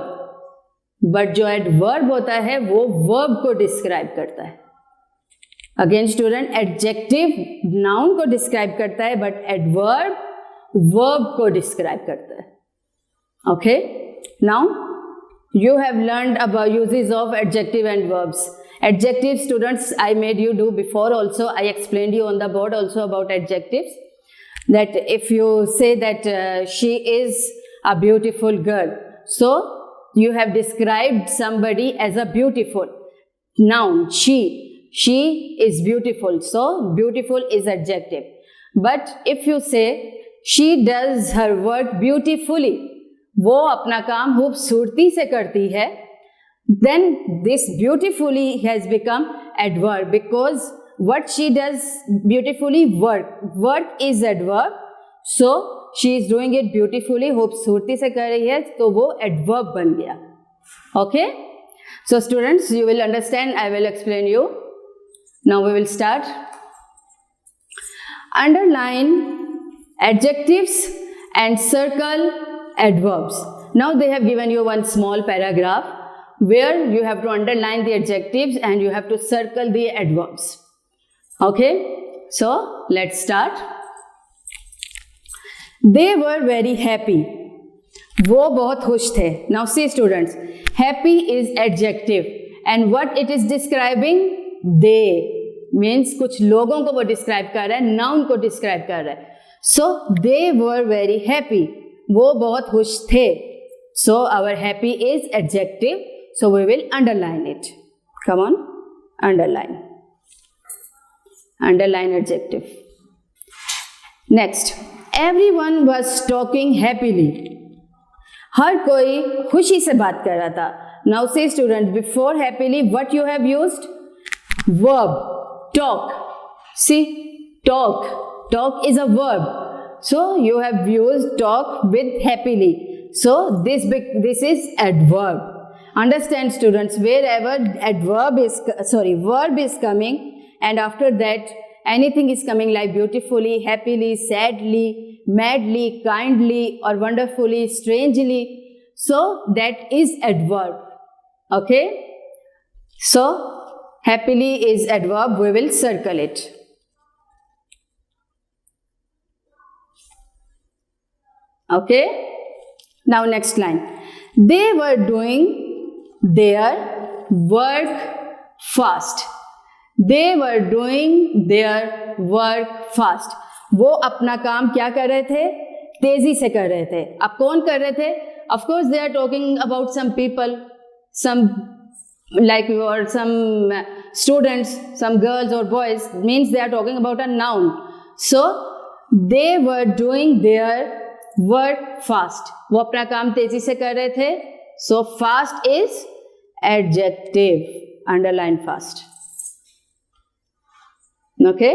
But जो एडवर्ब होता है वो वर्ब को डिस्क्राइब करता है. अगेन स्टूडेंट, एडजेक्टिव नाउन को डिस्क्राइब करता है बट एडवर्ब वर्ब को डिस्क्राइब करता है. Okay, now you have learned about uses of adjective and verbs. Adjectives, students, I made you do before also. I explained you on the board also about adjectives. That if you say that she is a beautiful girl, so you have described somebody as a beautiful. Noun, she is beautiful. So beautiful is adjective. But if you say she does her work beautifully, वो अपना काम खूबसूरती से करती है, then this beautifully has become adverb because what she does beautifully, work is adverb, so she is doing it beautifully, खूबसूरती से कर रही है तो वो adverb बन गया. Okay, so students, you will understand. I will explain you. Now we will start. Underline adjectives and circle adverbs. Now they have given you one small paragraph where you have to underline the adjectives and you have to circle the adverbs. Okay, so let's start. They were very happy. वो बहुत खुश थे. Now see students, happy is adjective and what it is describing? They means कुछ लोगों को वो describe कर रहा है, noun को describe कर रहा है. So they were very happy. वो बहुत खुश थे. So our happy is adjective. So we will underline it. Come on, underline. Underline adjective. Next, everyone was talking happily. हर कोई खुशी से बात कर रहा था. Now say student, before happily what you have used? Verb, talk. See, talk. Talk is a verb. So you have used talk with happily. So this is adverb. Understand students, wherever verb is coming and after that anything is coming like beautifully, happily, sadly, madly, kindly or wonderfully, strangely, so that is adverb. Okay, so happily is adverb, we will circle it. Okay, now next line. They were doing their work fast. They were doing their work fast. वो अपना काम क्या कर रहे थे? तेजी से कर रहे थे. अब कौन कर रहे थे? Of course they are talking about some people, some like or some students, some girls or boys, means they are talking about a noun. So they were doing their work fast. वो अपना काम तेजी से कर रहे थे. So fast is adjective. Underline fast. Okay,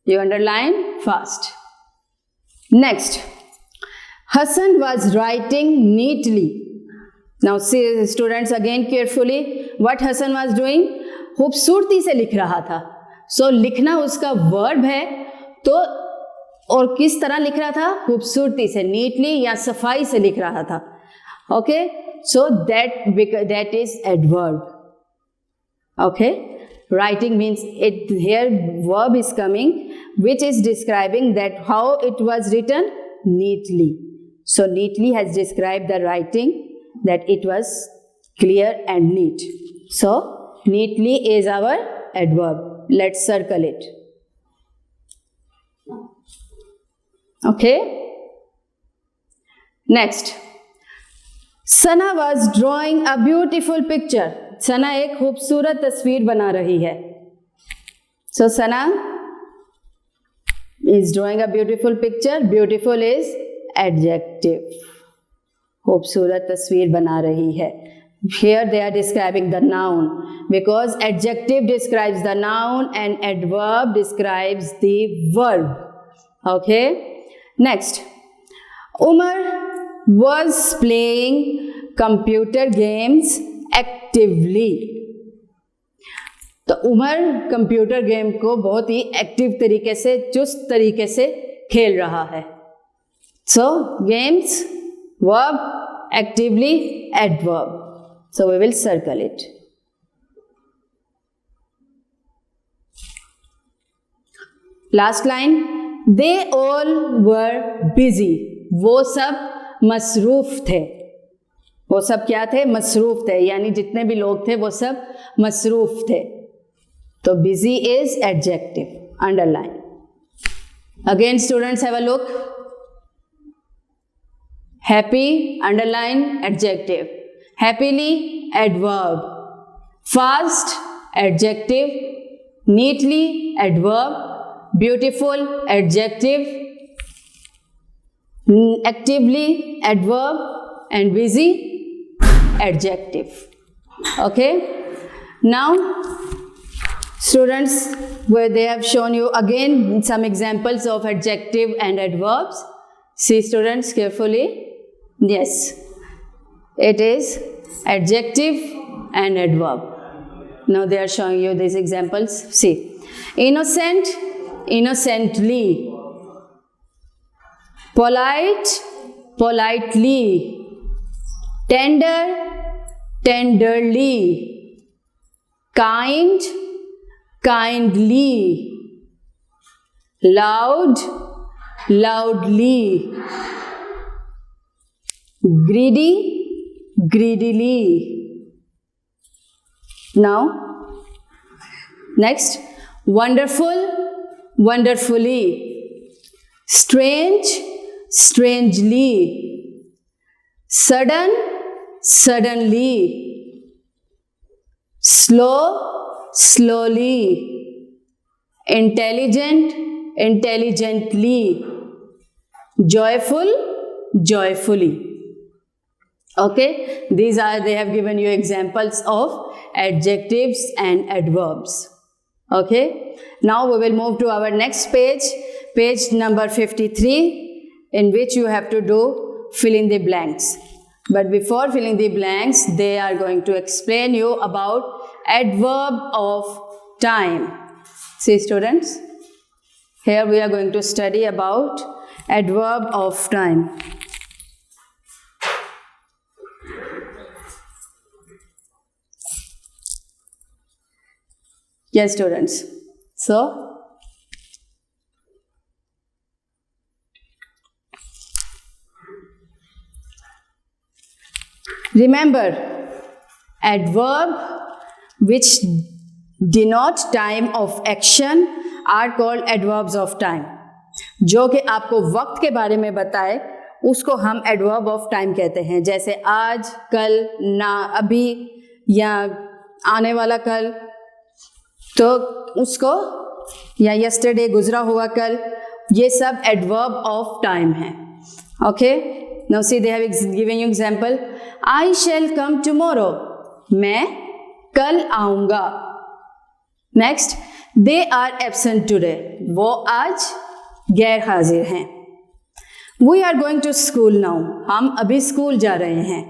you underline fast. Next, Hassan was writing neatly. Now see students again carefully, what Hassan was doing? खूबसूरती से लिख रहा था. So लिखना उसका verb है, तो और किस तरह लिख रहा था? खूबसूरती से, neatly या सफाई से लिख रहा था. Okay, so that is adverb. Okay, writing means it, here verb is coming which is describing that how it was written neatly. So neatly has described the writing, that it was clear and neat. So neatly is our adverb. Let's circle it. Okay, next, Sana was drawing a beautiful picture. सना एक खूबसूरत तस्वीर बना रही है. So Sana is drawing a beautiful picture. Beautiful is adjective. खूबसूरत तस्वीर बना रही है. Here they are describing the noun because adjective describes the noun and adverb describes the verb. Okay. Next, Umar was playing computer games actively. तो Umar computer game को बहुत ही active तरीके से, चुस्त तरीके से खेल रहा है. So games, verb, actively, adverb. So we will circle it. Last line, they all were busy. वो सब मसरूफ थे. वो सब क्या थे? मसरूफ थे, यानी जितने भी लोग थे वो सब मसरूफ थे. तो busy is adjective. Underline. Again students have a look. Happy, underline adjective. Happily, adverb. Fast, adjective. Neatly, adverb. Beautiful, adjective. Actively, adverb. And busy, adjective. Okay, now students, where they have shown you again some examples of adjective and adverbs. See students carefully. Yes, it is adjective and adverb. Now they are showing you these examples. See, innocent innocently. Polite, politely. Tender, tenderly. Kind, kindly. Loud, loudly. Greedy, greedily. Now, next, wonderful, wonderfully. Strange, strangely. Sudden, suddenly. Slow, slowly. Intelligent, intelligently. Joyful, joyfully. Okay, they have given you examples of adjectives and adverbs. Okay, now we will move to our next page, page number 53, in which you have to do fill in the blanks. But before filling the blanks, they are going to explain you about adverb of time. See students, here we are going to study about adverb of time. Yes students, so remember, adverb which denote time of action are called adverbs of time. जो कि आपको वक्त के बारे में बताए उसको हम adverb of time कहते हैं. जैसे आज, कल, ना, अभी या आने वाला कल, तो उसको, या yesterday, गुजरा हुआ कल, ये सब adverb of time है. Okay, now see they have given you example. I shall come tomorrow. मैं कल आऊँगा. Next, they are absent today. वो आज गैर हाजिर हैं. We are going to school now. हम अभी स्कूल जा रहे हैं.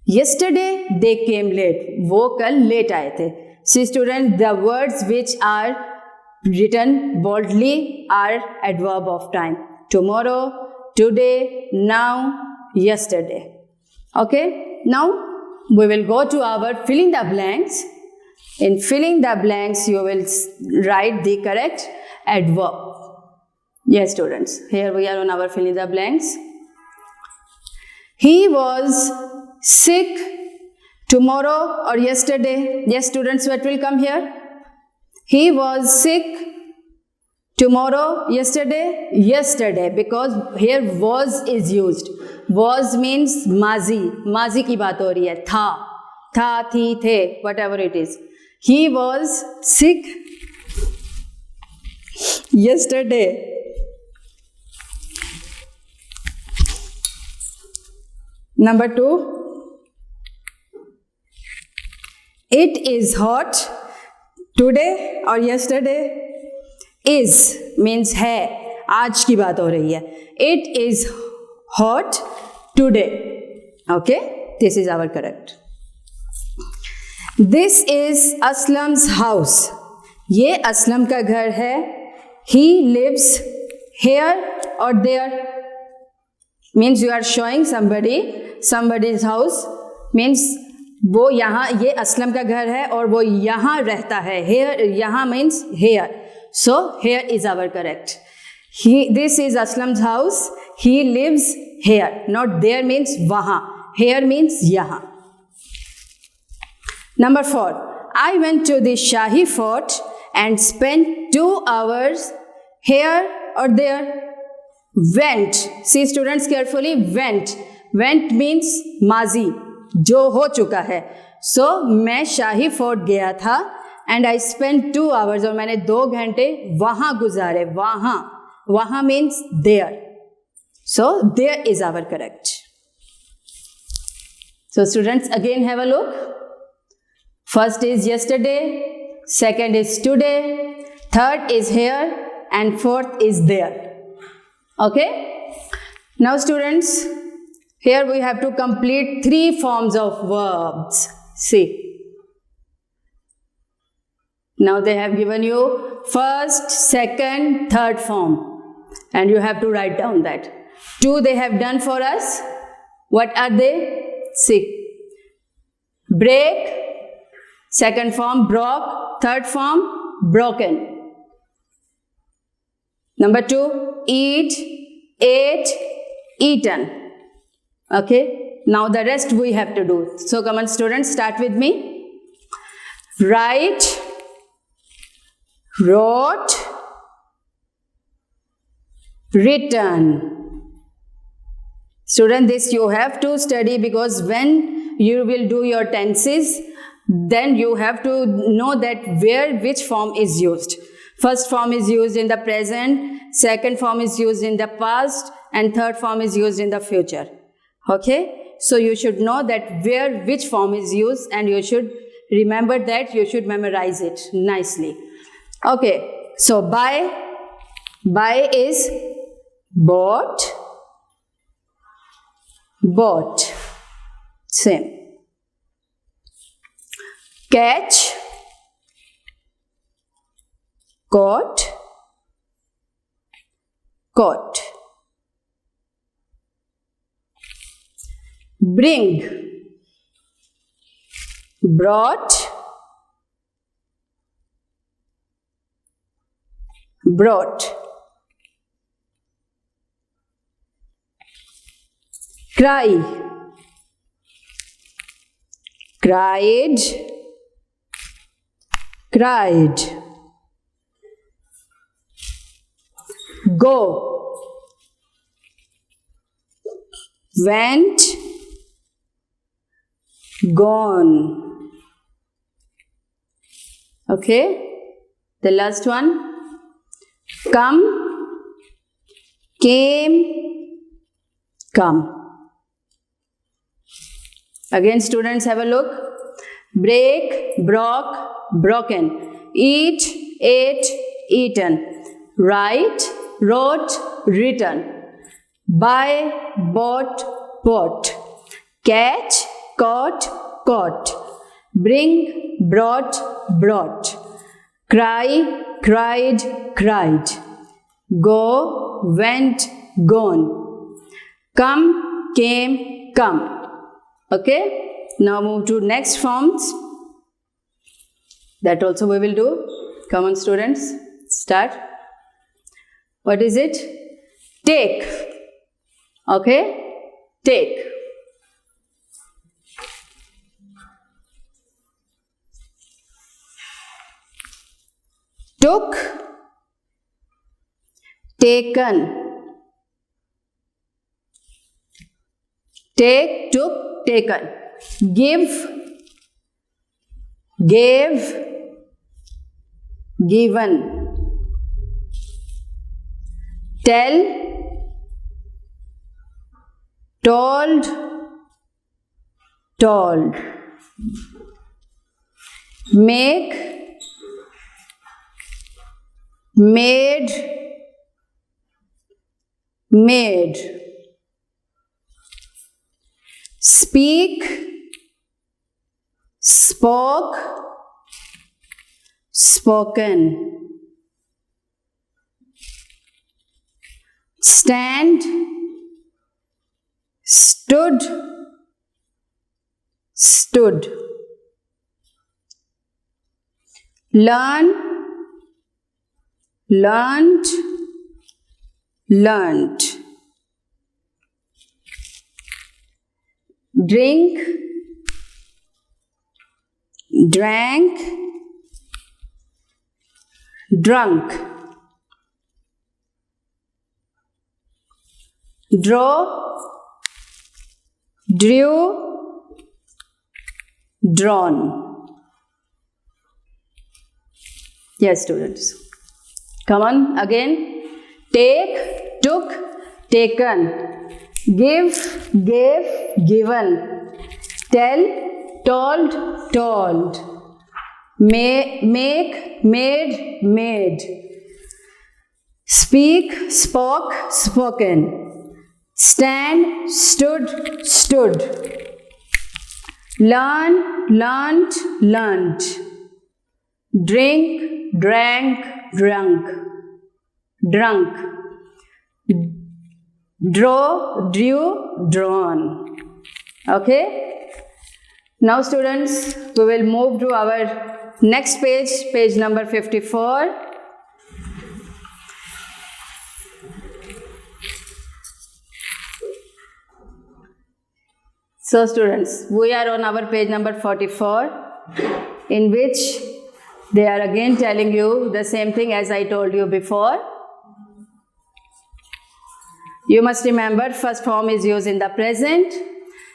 Yesterday they came late. वो कल लेट आए थे. See students, the words which are written boldly are adverb of time. Tomorrow, today, now, yesterday. Okay, now we will go to our filling the blanks. In filling the blanks, you will write the correct adverb. Yes students, here we are on our filling the blanks. He was sick tomorrow or yesterday. Yes students, what will come here? He was sick tomorrow, yesterday, yesterday, because here was is used. Was means mazi, mazi की बात हो रही है. था, थी, थे, whatever it is. He was sick yesterday. Number 2. It is hot today or yesterday. Is means है, आज की बात हो रही है. It is hot today. Okay, this is our correct. This is Aslam's house. ये असलम का घर है. He lives here or there. Means you are showing somebody's house. Means वो यहाँ, ये असलम का घर है और वो यहाँ रहता है. Here, यहाँ means here. So here is our correct. This is Aslam's house. He lives here. Not there means वहाँ. Here means यहाँ. Number 4. I went to the Shahi Fort and spent 2 hours here or there. Went. See students carefully. Went. Went means माजी, जो हो चुका है. So मैं शाही fort गया था and I spent 2 hours और मैंने 2 घंटे वहाँ गुजारे. वहाँ means there. So there is our correct. So students again have a look. First is yesterday, second is today, third is here and fourth is there. Okay. Now students, here we have to complete 3 forms of verbs. See. Now they have given you first, second, third form. And you have to write down that. 2 they have done for us. What are they? See. Break, second form, broke, third form, broken. Number 2, eat, ate, eaten. Okay, now the rest we have to do. So come on students, start with me. Write, wrote, written. Student, this you have to study, because when you will do your tenses, then you have to know that which form is used. First form is used in the present, second form is used in the past, and third form is used in the future. Okay, so you should know that which form is used, and you should remember that. You should memorize it nicely. Okay, so buy is bought, bought, same. Catch, caught, caught. Bring, brought, brought. Cry, cried, cried. Go, went, gone. Okay, the last one. Come, came, come. Again students, have a look. Break, broke, broken. Eat, ate, eaten. Write, wrote, written. Buy, bought, bought. Catch, caught, caught. Bring, brought, brought. Cry, cried, cried. Go, went, gone. Come, came, come. Okay, now move to next forms. That also we will do. Come on students, start. What is it? Take. Okay, take. Took, taken. Take, took, taken. Give, gave, given. Tell, told, told. Make, made, made. Speak, spoke, spoken. Stand, stood, stood. Learn, learned, learned. Drink, drank, drunk. Draw, drew, drawn. Yes, students. Come on, again. Take, took, taken. Give, gave, given. Tell, told, told. Make, made, made. Speak, spoke, spoken. Stand, stood, stood. Learn, learnt, learnt. Drink, drank, drunk. Drunk. Draw, drew, drawn. Okay. Now students, we will move to our next page, page number 54. So students, we are on our page number 44, in which they are again telling you the same thing as I told you before. You must remember, first form is used in the present,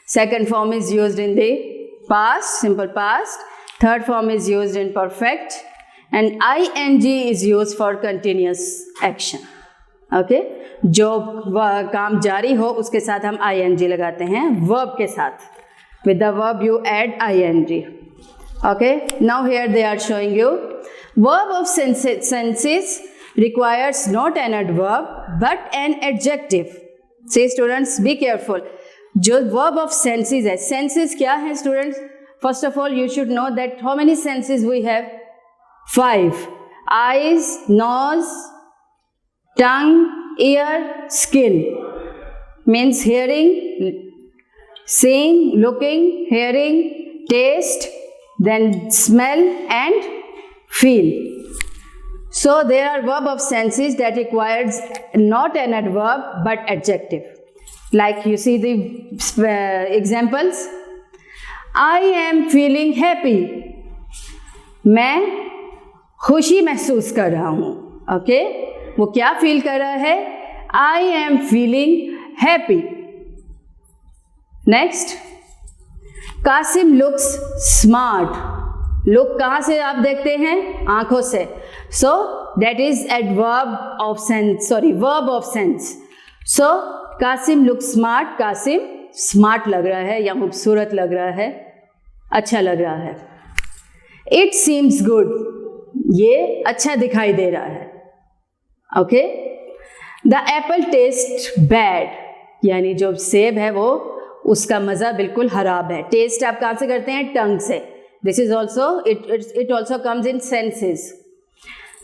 second form is used in the past, simple past, third form is used in perfect, and ing is used for continuous action. Okay? जो काम जारी हो उसके साथ हम ing लगाते हैं verb के साथ. With the verb you add ing. Okay? Now here they are showing you verb of senses requires not an adverb but an adjective. See students, be careful. जो verb of senses है, senses क्या है students? First of all, you should know that how many senses we have? 5. Eyes, nose, tongue, ear, skin. Means hearing, seeing, looking, hearing, taste, then smell and feel. So there are verb of senses that requires not an adverb but adjective. Like you see the examples. I am feeling happy. मैं खुशी महसूस कर रहा हूँ. Okay? वो क्या feel कर रहा है? I am feeling happy. Next. Qasim looks smart. Look कहाँ से आप देखते हैं? आंखों से. So that is adverb of sense. Verb of sense. So Qasim looks smart. Qasim smart लग रहा है या खूबसूरत लग रहा है, अच्छा लग रहा है. It seems good. ये अच्छा दिखाई दे रहा है. Okay. The apple tastes bad. यानी जो सेब है वो उसका मज़ा बिल्कुल खराब है. टेस्ट आप कहाँ से करते हैं? टंग से. This is also, it also comes in senses.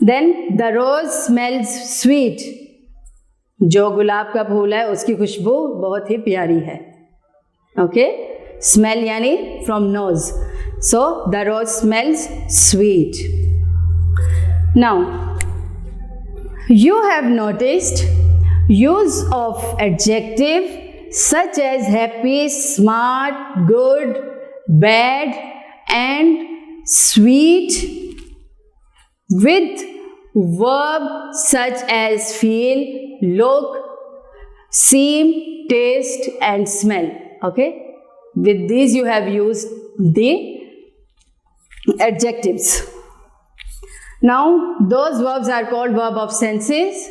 Then the rose smells sweet. जो गुलाब का फूल है उसकी खुशबू बहुत ही प्यारी है. ओके. स्मेल यानी from nose. So the rose smells sweet. Now you have noticed use of adjective such as happy, smart, good, bad and sweet with verb such as feel, look, seem, taste and smell. Okay? With these you have used the adjectives. Now those verbs are called verb of senses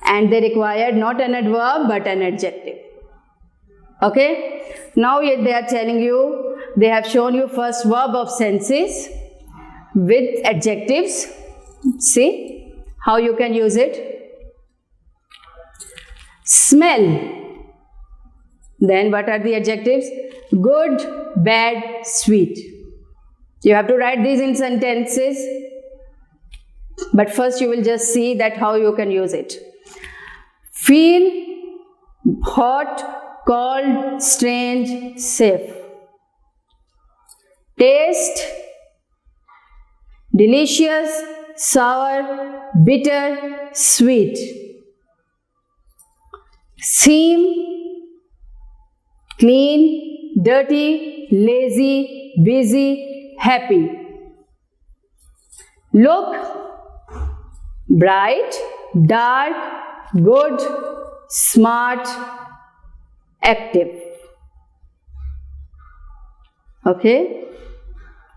and they require not an adverb but an adjective. Okay? Now they are telling you, they have shown you first verb of senses with adjectives. See how you can use it. Smell. Then what are the adjectives? Good, bad, sweet. You have to write these in sentences. But first you will just see that how you can use it. Feel, hot, cold, strange, safe. Taste, delicious, sour, bitter, sweet. Seem, clean, dirty, lazy, busy, happy. Look, bright, dark, good, smart, active. Okay?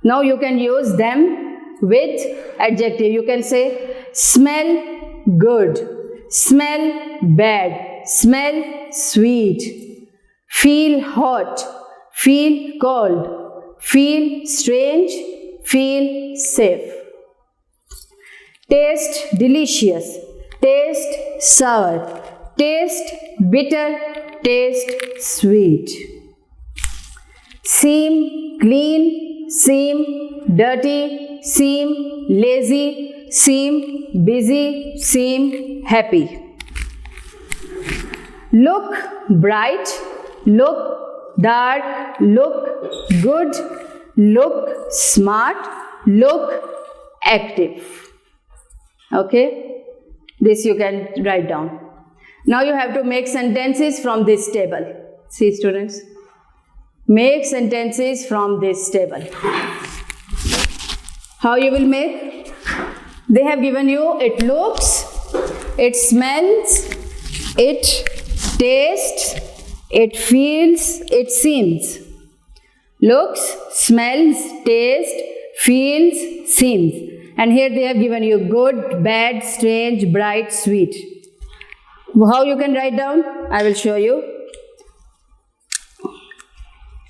Now you can use them with adjective. You can say smell good, smell bad, smell sweet, feel hot, feel cold, feel strange, feel safe. Taste delicious, taste sour, taste bitter, taste sweet. Seem clean, seem, dirty, seem, lazy, seem, busy, seem, happy. Look bright, look dark, look good, look smart, look active. Okay, this you can write down. Now you have to make sentences from this table. See students, make sentences from this table. How you will make? They have given you it looks, it smells, it tastes, it feels, it seems. Looks, smells, tastes, feels, seems. And here they have given you good, bad, strange, bright, sweet. How you can write down? I will show you.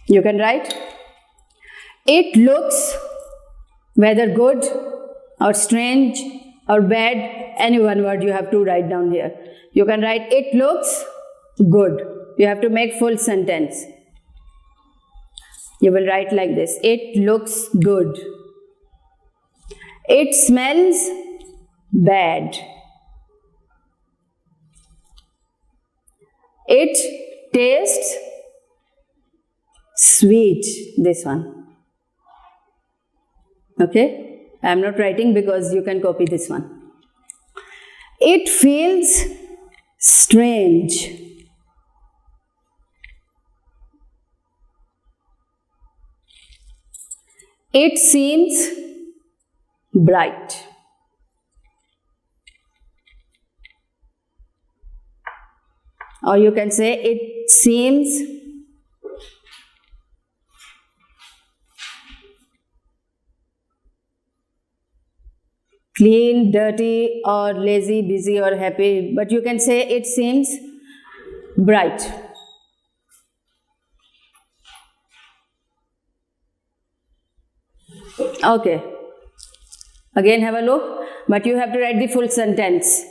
You can write. It looks whether good or strange or bad, any one word you have to write down here. You can write it looks good. You have to make full sentence. You will write like this. It looks good. It smells bad. It tastes sweet. This one. Okay? I am not writing because you can copy this one. It feels strange. It seems bright. Or you can say it seems clean, dirty, or lazy, busy, or happy. But you can say it seems bright. Okay. Again have a look. But you have to write the full sentence.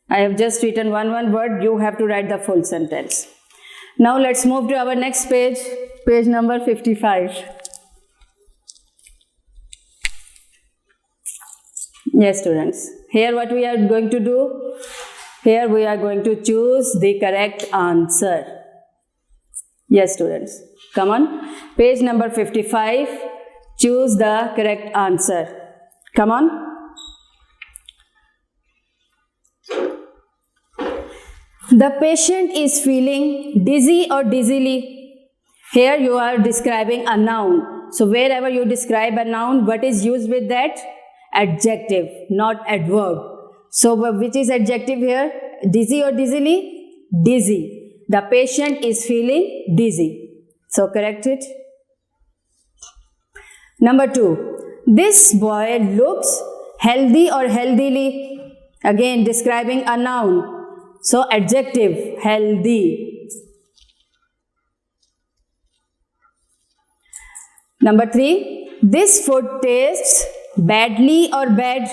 I have just written one word. You have to write the full sentence. Now let's move to our next page. Page number 55. Yes, students. Here what we are going to do? Here we are going to choose the correct answer. Yes, students. Come on. Page number 55. Choose the correct answer. Come on. The patient is feeling dizzy or dizzily. Here you are describing a noun. So wherever you describe a noun, what is used with that? Adjective, not adverb. So which is adjective here? Dizzy or dizzily? Dizzy. The patient is feeling dizzy. So correct it. Number 2. This boy looks healthy or healthily. Again describing a noun. So adjective, healthy. Number 3. This food tastes badly or bad.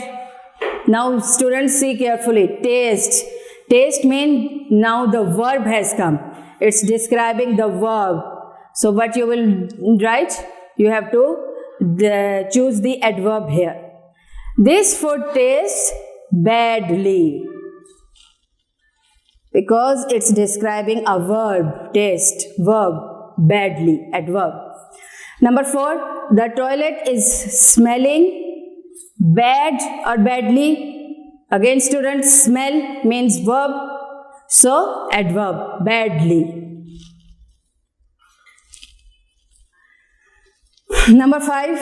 Now students see carefully. Taste. Taste means now the verb has come. It's describing the verb. So what you will write? You have to choose the adverb here. This food tastes badly. Because it's describing a verb, taste, verb, badly, adverb. Number 4, the toilet is smelling bad or badly. Again students, smell means verb, so adverb, badly. Number 5,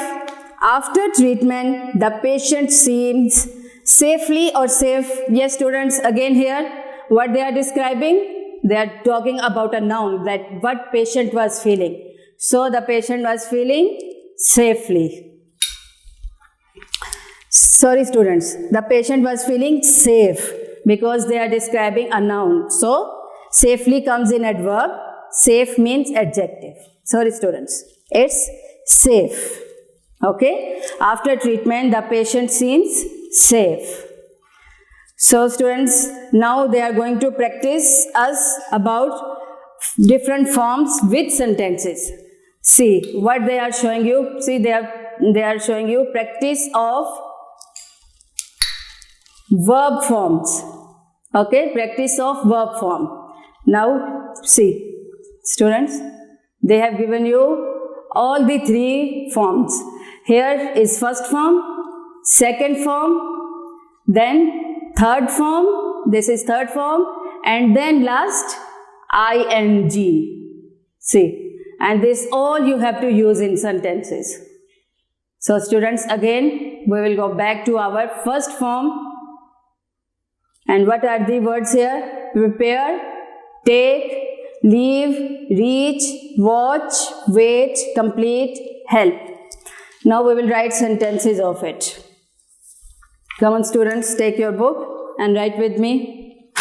after treatment, the patient seems safely or safe. Yes students, again here, what they are describing? They are talking about a noun, that what patient was feeling. So the patient was feeling safely. Sorry students, the patient was feeling safe because they are describing a noun. So safely comes in adverb, safe means adjective. Sorry students, it's safe. Okay, after treatment the patient seems safe. So students, now they are going to practice us about different forms with sentences. See what they are showing you. See, they are showing you practice of verb forms. Okay, practice of verb form. Now see, students, they have given you all the three forms. Here is first form, second form, then third form. This is third form, and then last ing. See, and this all you have to use in sentences. So students, again we will go back to our first form. And what are the words here? Prepare, take, leave, reach, watch, wait, complete, help. Now we will write sentences of it. Come on students, take your book and write with me.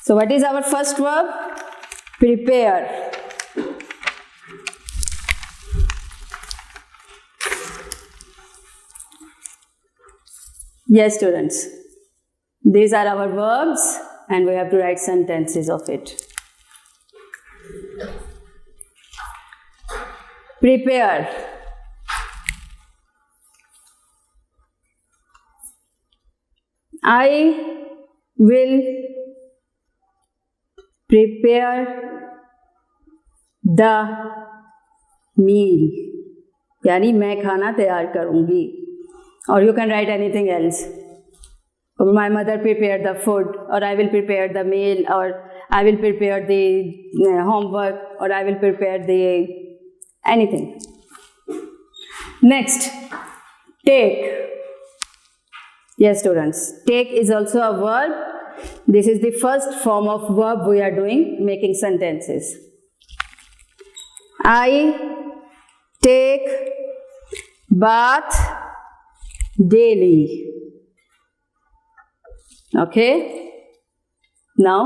So what is our first verb? Prepare. Yes, students, these are our verbs and we have to write sentences of it. Prepare. I will prepare the meal. यानी मैं खाना तैयार करूँगी. Or you can write anything else. My mother prepared the food, or I will prepare the meal, or I will prepare the homework, or I will prepare the anything. Next, take. Yes, students, take is also a verb. This is the first form of verb we are doing, making sentences. I take bath daily. Okay. Now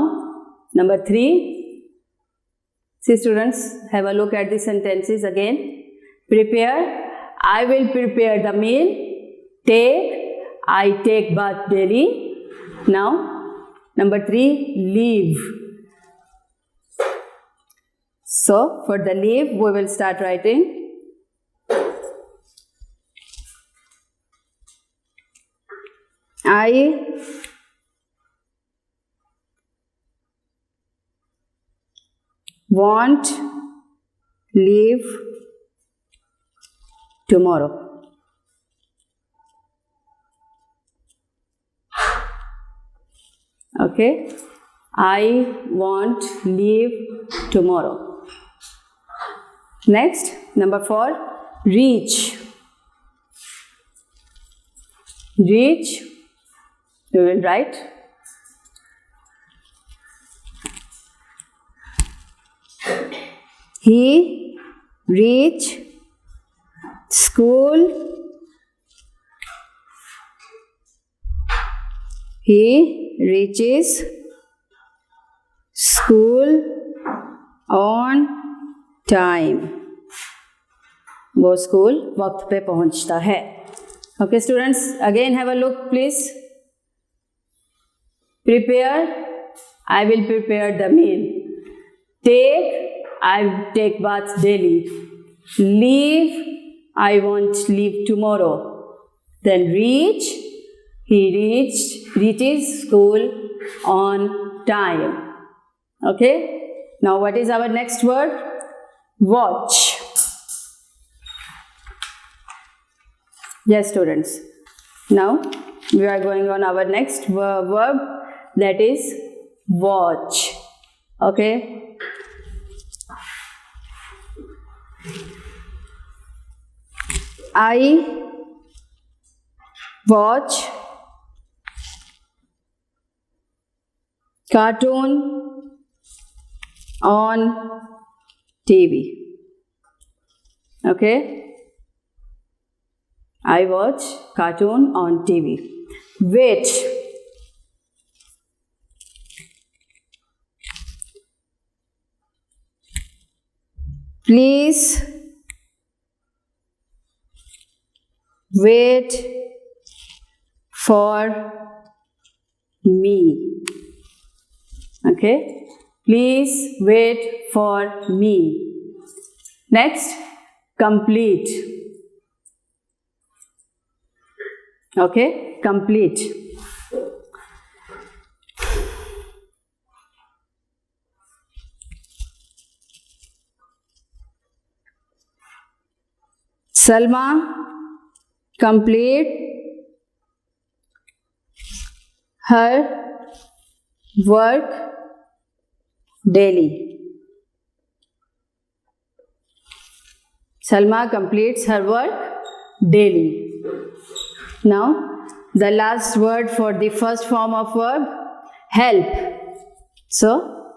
number 3. See students, have a look at the sentences again. Prepare. I will prepare the meal. Take. I take bath daily. Now number 3, leave. So for the leave we will start writing. I want leave tomorrow. Okay, I want leave tomorrow. Next, number 4, reach. Reach, we will write he reach school. He reaches school on time. वो school वक्त पे पहुंचता है. Okay students, again have a look please. Prepare, I will prepare the meal. Take, I take bath daily. Leave, I want leave tomorrow. Then reach, he reaches school on time. Okay, now what is our next word? Watch. Yes students, now we are going on our next verb, that is watch. Okay, I watch cartoon on TV. Okay, I watch cartoon on TV. Wait. Please wait for me. Okay, please wait for me. Next, complete. Okay, complete. Salma complete her work daily. Salma completes her work daily. Now, the last word for the first form of verb, help. So,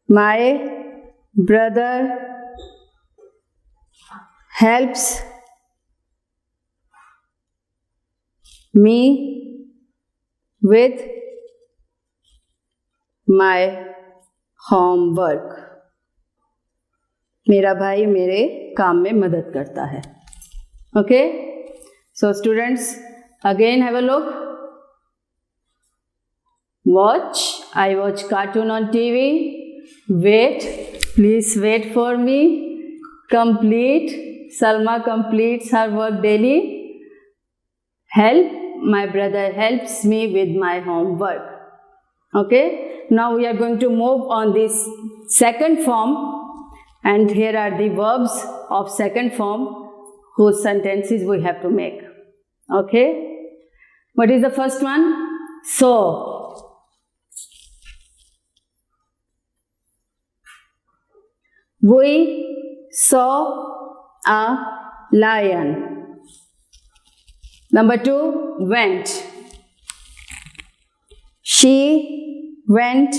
my brother helps me with my homework. मेरा भाई मेरे काम में मदद करता है. Okay, so students, again have a look. Watch. I watch cartoon on TV. Wait. Please wait for me. Complete. Salma completes her work daily. Help. My brother helps me with my homework. Okay. Now we are going to move on this second form. And here are the verbs of second form whose sentences we have to make. Okay. What is the first one? Saw. We saw a lion. Number 2, went. She went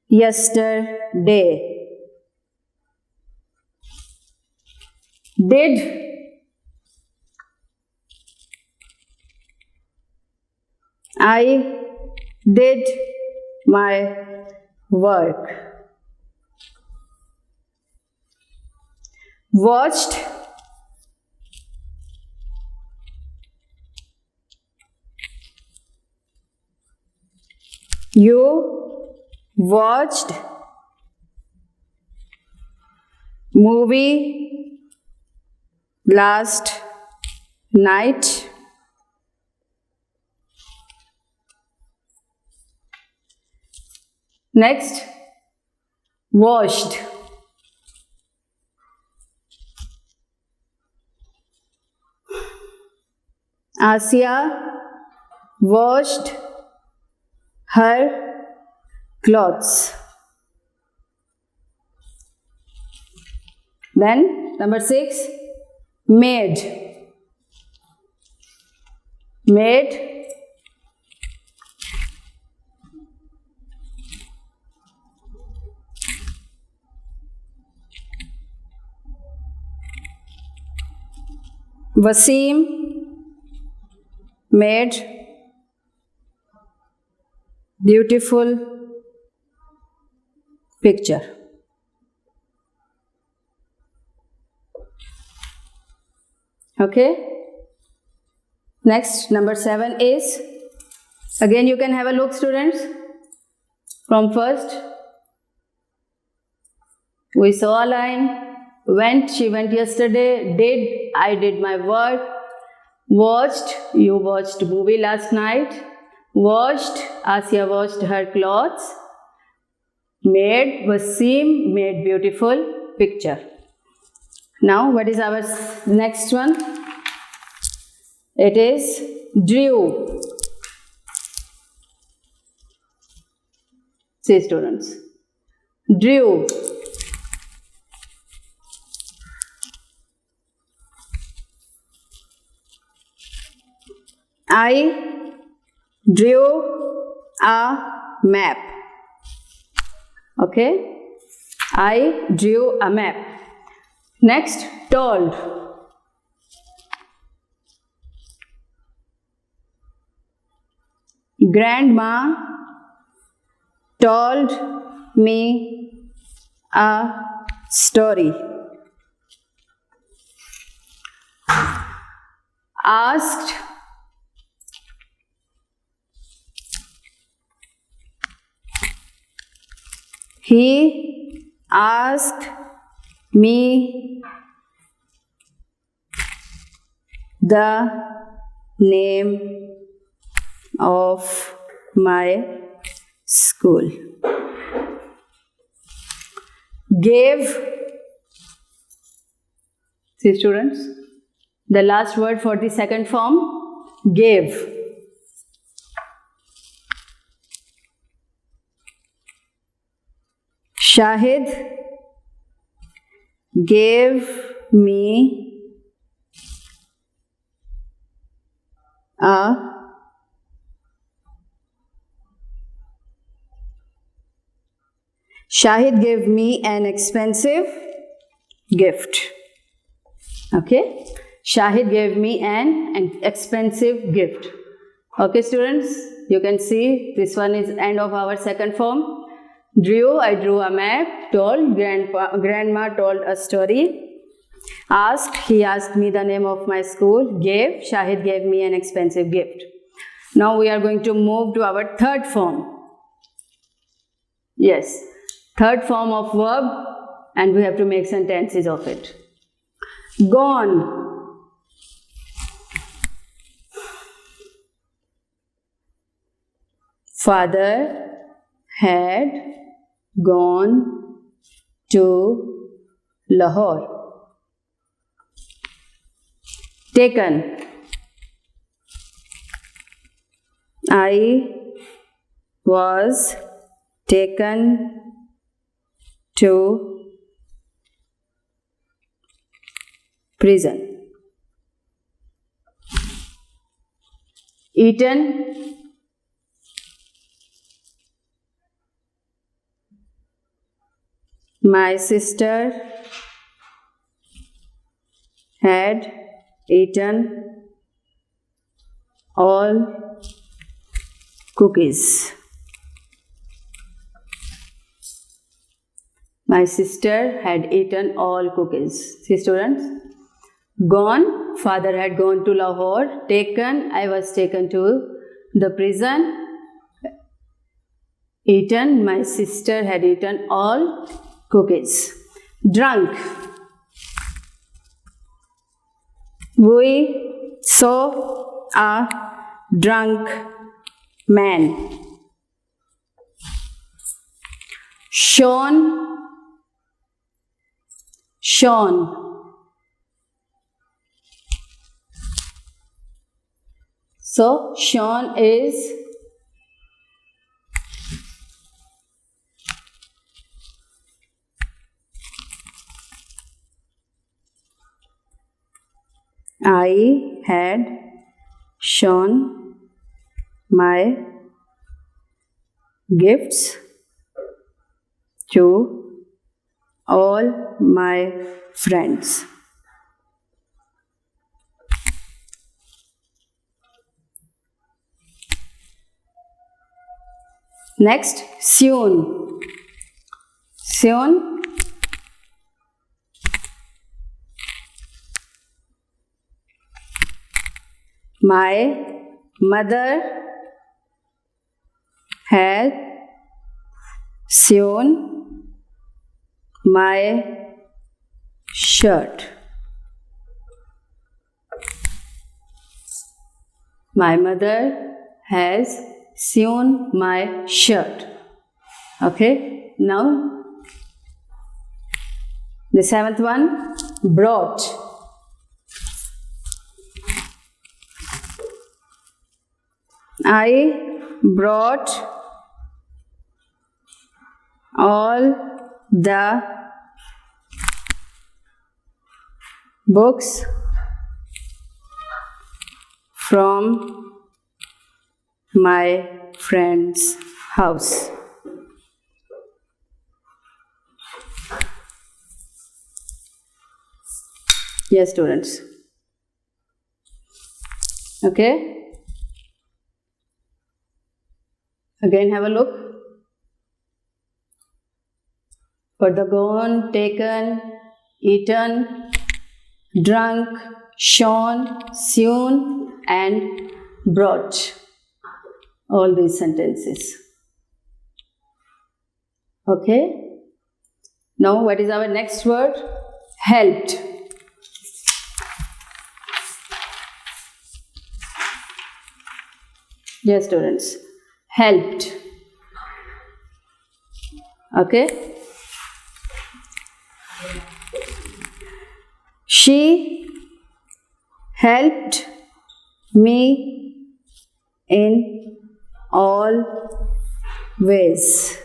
yesterday. Did. I did my work. Watched. You watched movie last night. Next, washed. Asia washed her clothes. Then, number 6, made. Made. Wasim made beautiful picture. Okay. Next, number 7 is, again you can have a look, students. From first, we saw a lion. Went, she went yesterday. Did, I did my work. Watched, you watched movie last night. Washed, Asia washed her clothes. Made, Wasim made beautiful picture. Now, what is our next one? It is drew. See, students. Drew. I drew a map. Okay. I drew a map. Next, told. Grandma told me a story. asked he asked me the name of my school. Gave. See students, the last word for the second form, gave. Shahid gave me a Shahid gave me an expensive gift. Okay, Shahid gave me an expensive gift. Okay students, you can see this one is end of our second form. Drew, I drew a map. Told, grandma told a story. Asked, he asked me the name of my school. Gave, Shahid gave me an expensive gift. Now we are going to move to our third form. Yes, third form of verb, and we have to make sentences of it. Gone. Father had gone to Lahore. Taken. I was taken to prison. Eaten. My sister had eaten all cookies. My sister had eaten all cookies. See students? Gone, father had gone to Lahore. Taken, I was taken to the prison. Eaten, my sister had eaten all cookies. Drunk. We saw a drunk man. Shone. So, shone is I had shown my gifts to all my friends. Next, soon. Soon. My mother had sewn my shirt. My mother has sewn my shirt. Okay, now the seventh one, brought. I brought all the books from my friend's house. Yes, students. Okay. Again, have a look. For the gone, taken, eaten, drunk, shone, sewn, and brought. All these sentences. Okay. Now, what is our next word? Helped. Yes, students. Helped. Okay. She helped me in all ways.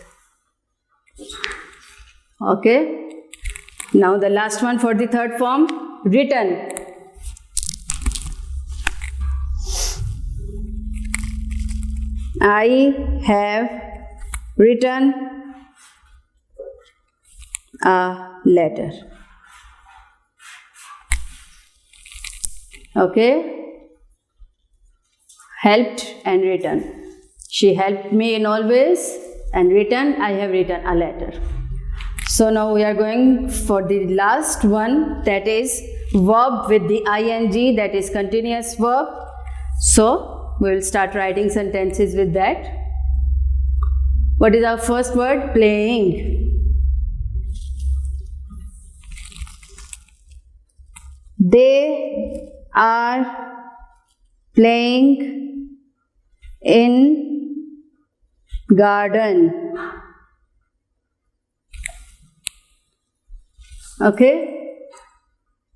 Okay. Now the last one for the third form, written. I have written a letter. Okay. Helped and written. She helped me in all ways, and written, I have written a letter. So now we are going for the last one, that is verb with the ing, that is continuous verb. So we will start writing sentences with that. What is our first word? Playing. They are playing in garden. Okay,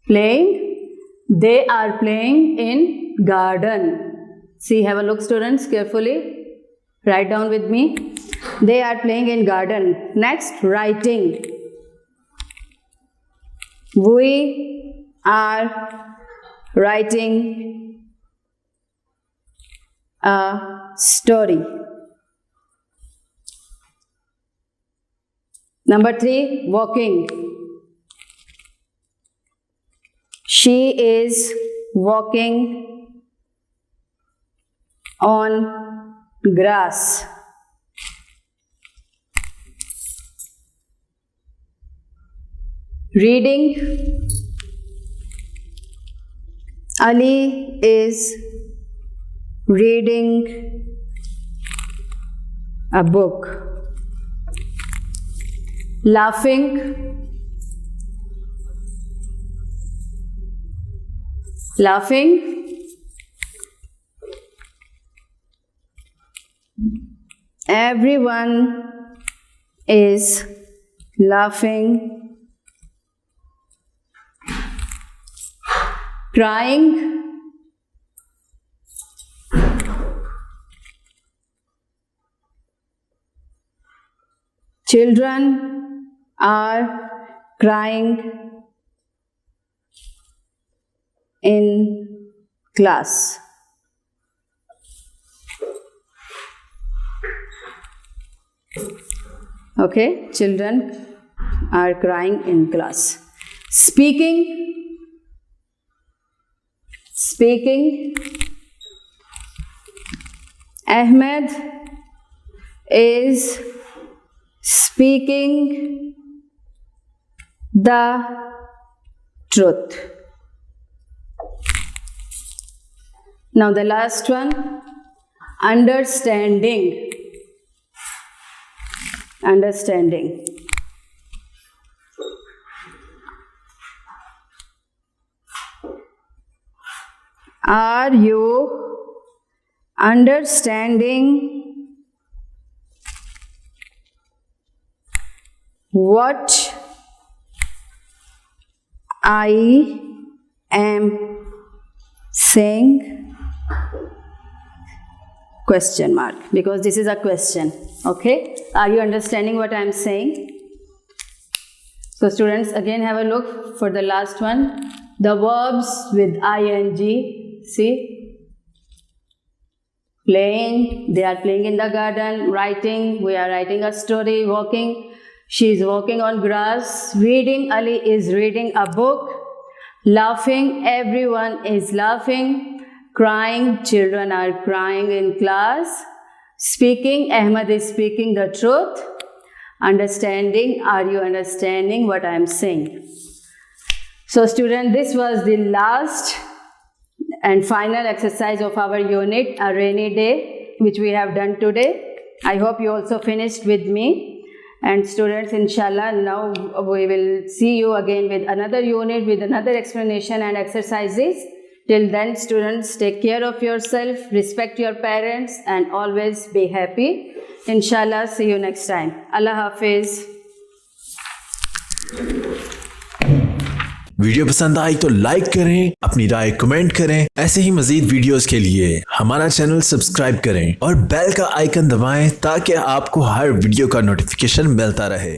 playing. They are playing in garden. See, have a look, students, carefully. Write down with me. They are playing in garden. Next, writing. We are writing a story. Number 3, walking. She is walking on grass. Reading. Ali is reading a book. Laughing. Laughing. Everyone is laughing. Crying. Children are crying in class. Okay, children are crying in class. Speaking. Speaking. Ahmed is speaking the truth. Now the last one, understanding. Understanding. Are you understanding what I am saying? Question mark, because this is a question. Okay, are you understanding what I am saying? So students, again have a look for the last one, the verbs with ing. See, playing, they are playing in the garden. Writing, we are writing a story. Walking, she is walking on grass. Reading, Ali is reading a book. Laughing, everyone is laughing. Crying, children are crying in class. Speaking, Ahmed is speaking the truth. Understanding, are you understanding what I am saying? So student, this was the last and final exercise of our unit, a rainy day, which we have done today. I hope you also finished with me. And students, inshallah, now we will see you again with another unit, with another explanation and exercises. Till then, students, take care of yourself, respect your parents, and always be happy. Inshallah, see you next time. Allah Hafiz. Video पसंद आई तो like करें, अपनी राय comment करें। ऐसे ही मजीद videos के लिए हमारा channel subscribe करें और बेल का आइकन दबाएं ताकि आपको हर वीडियो का नोटिफिकेशन मिलता रहे।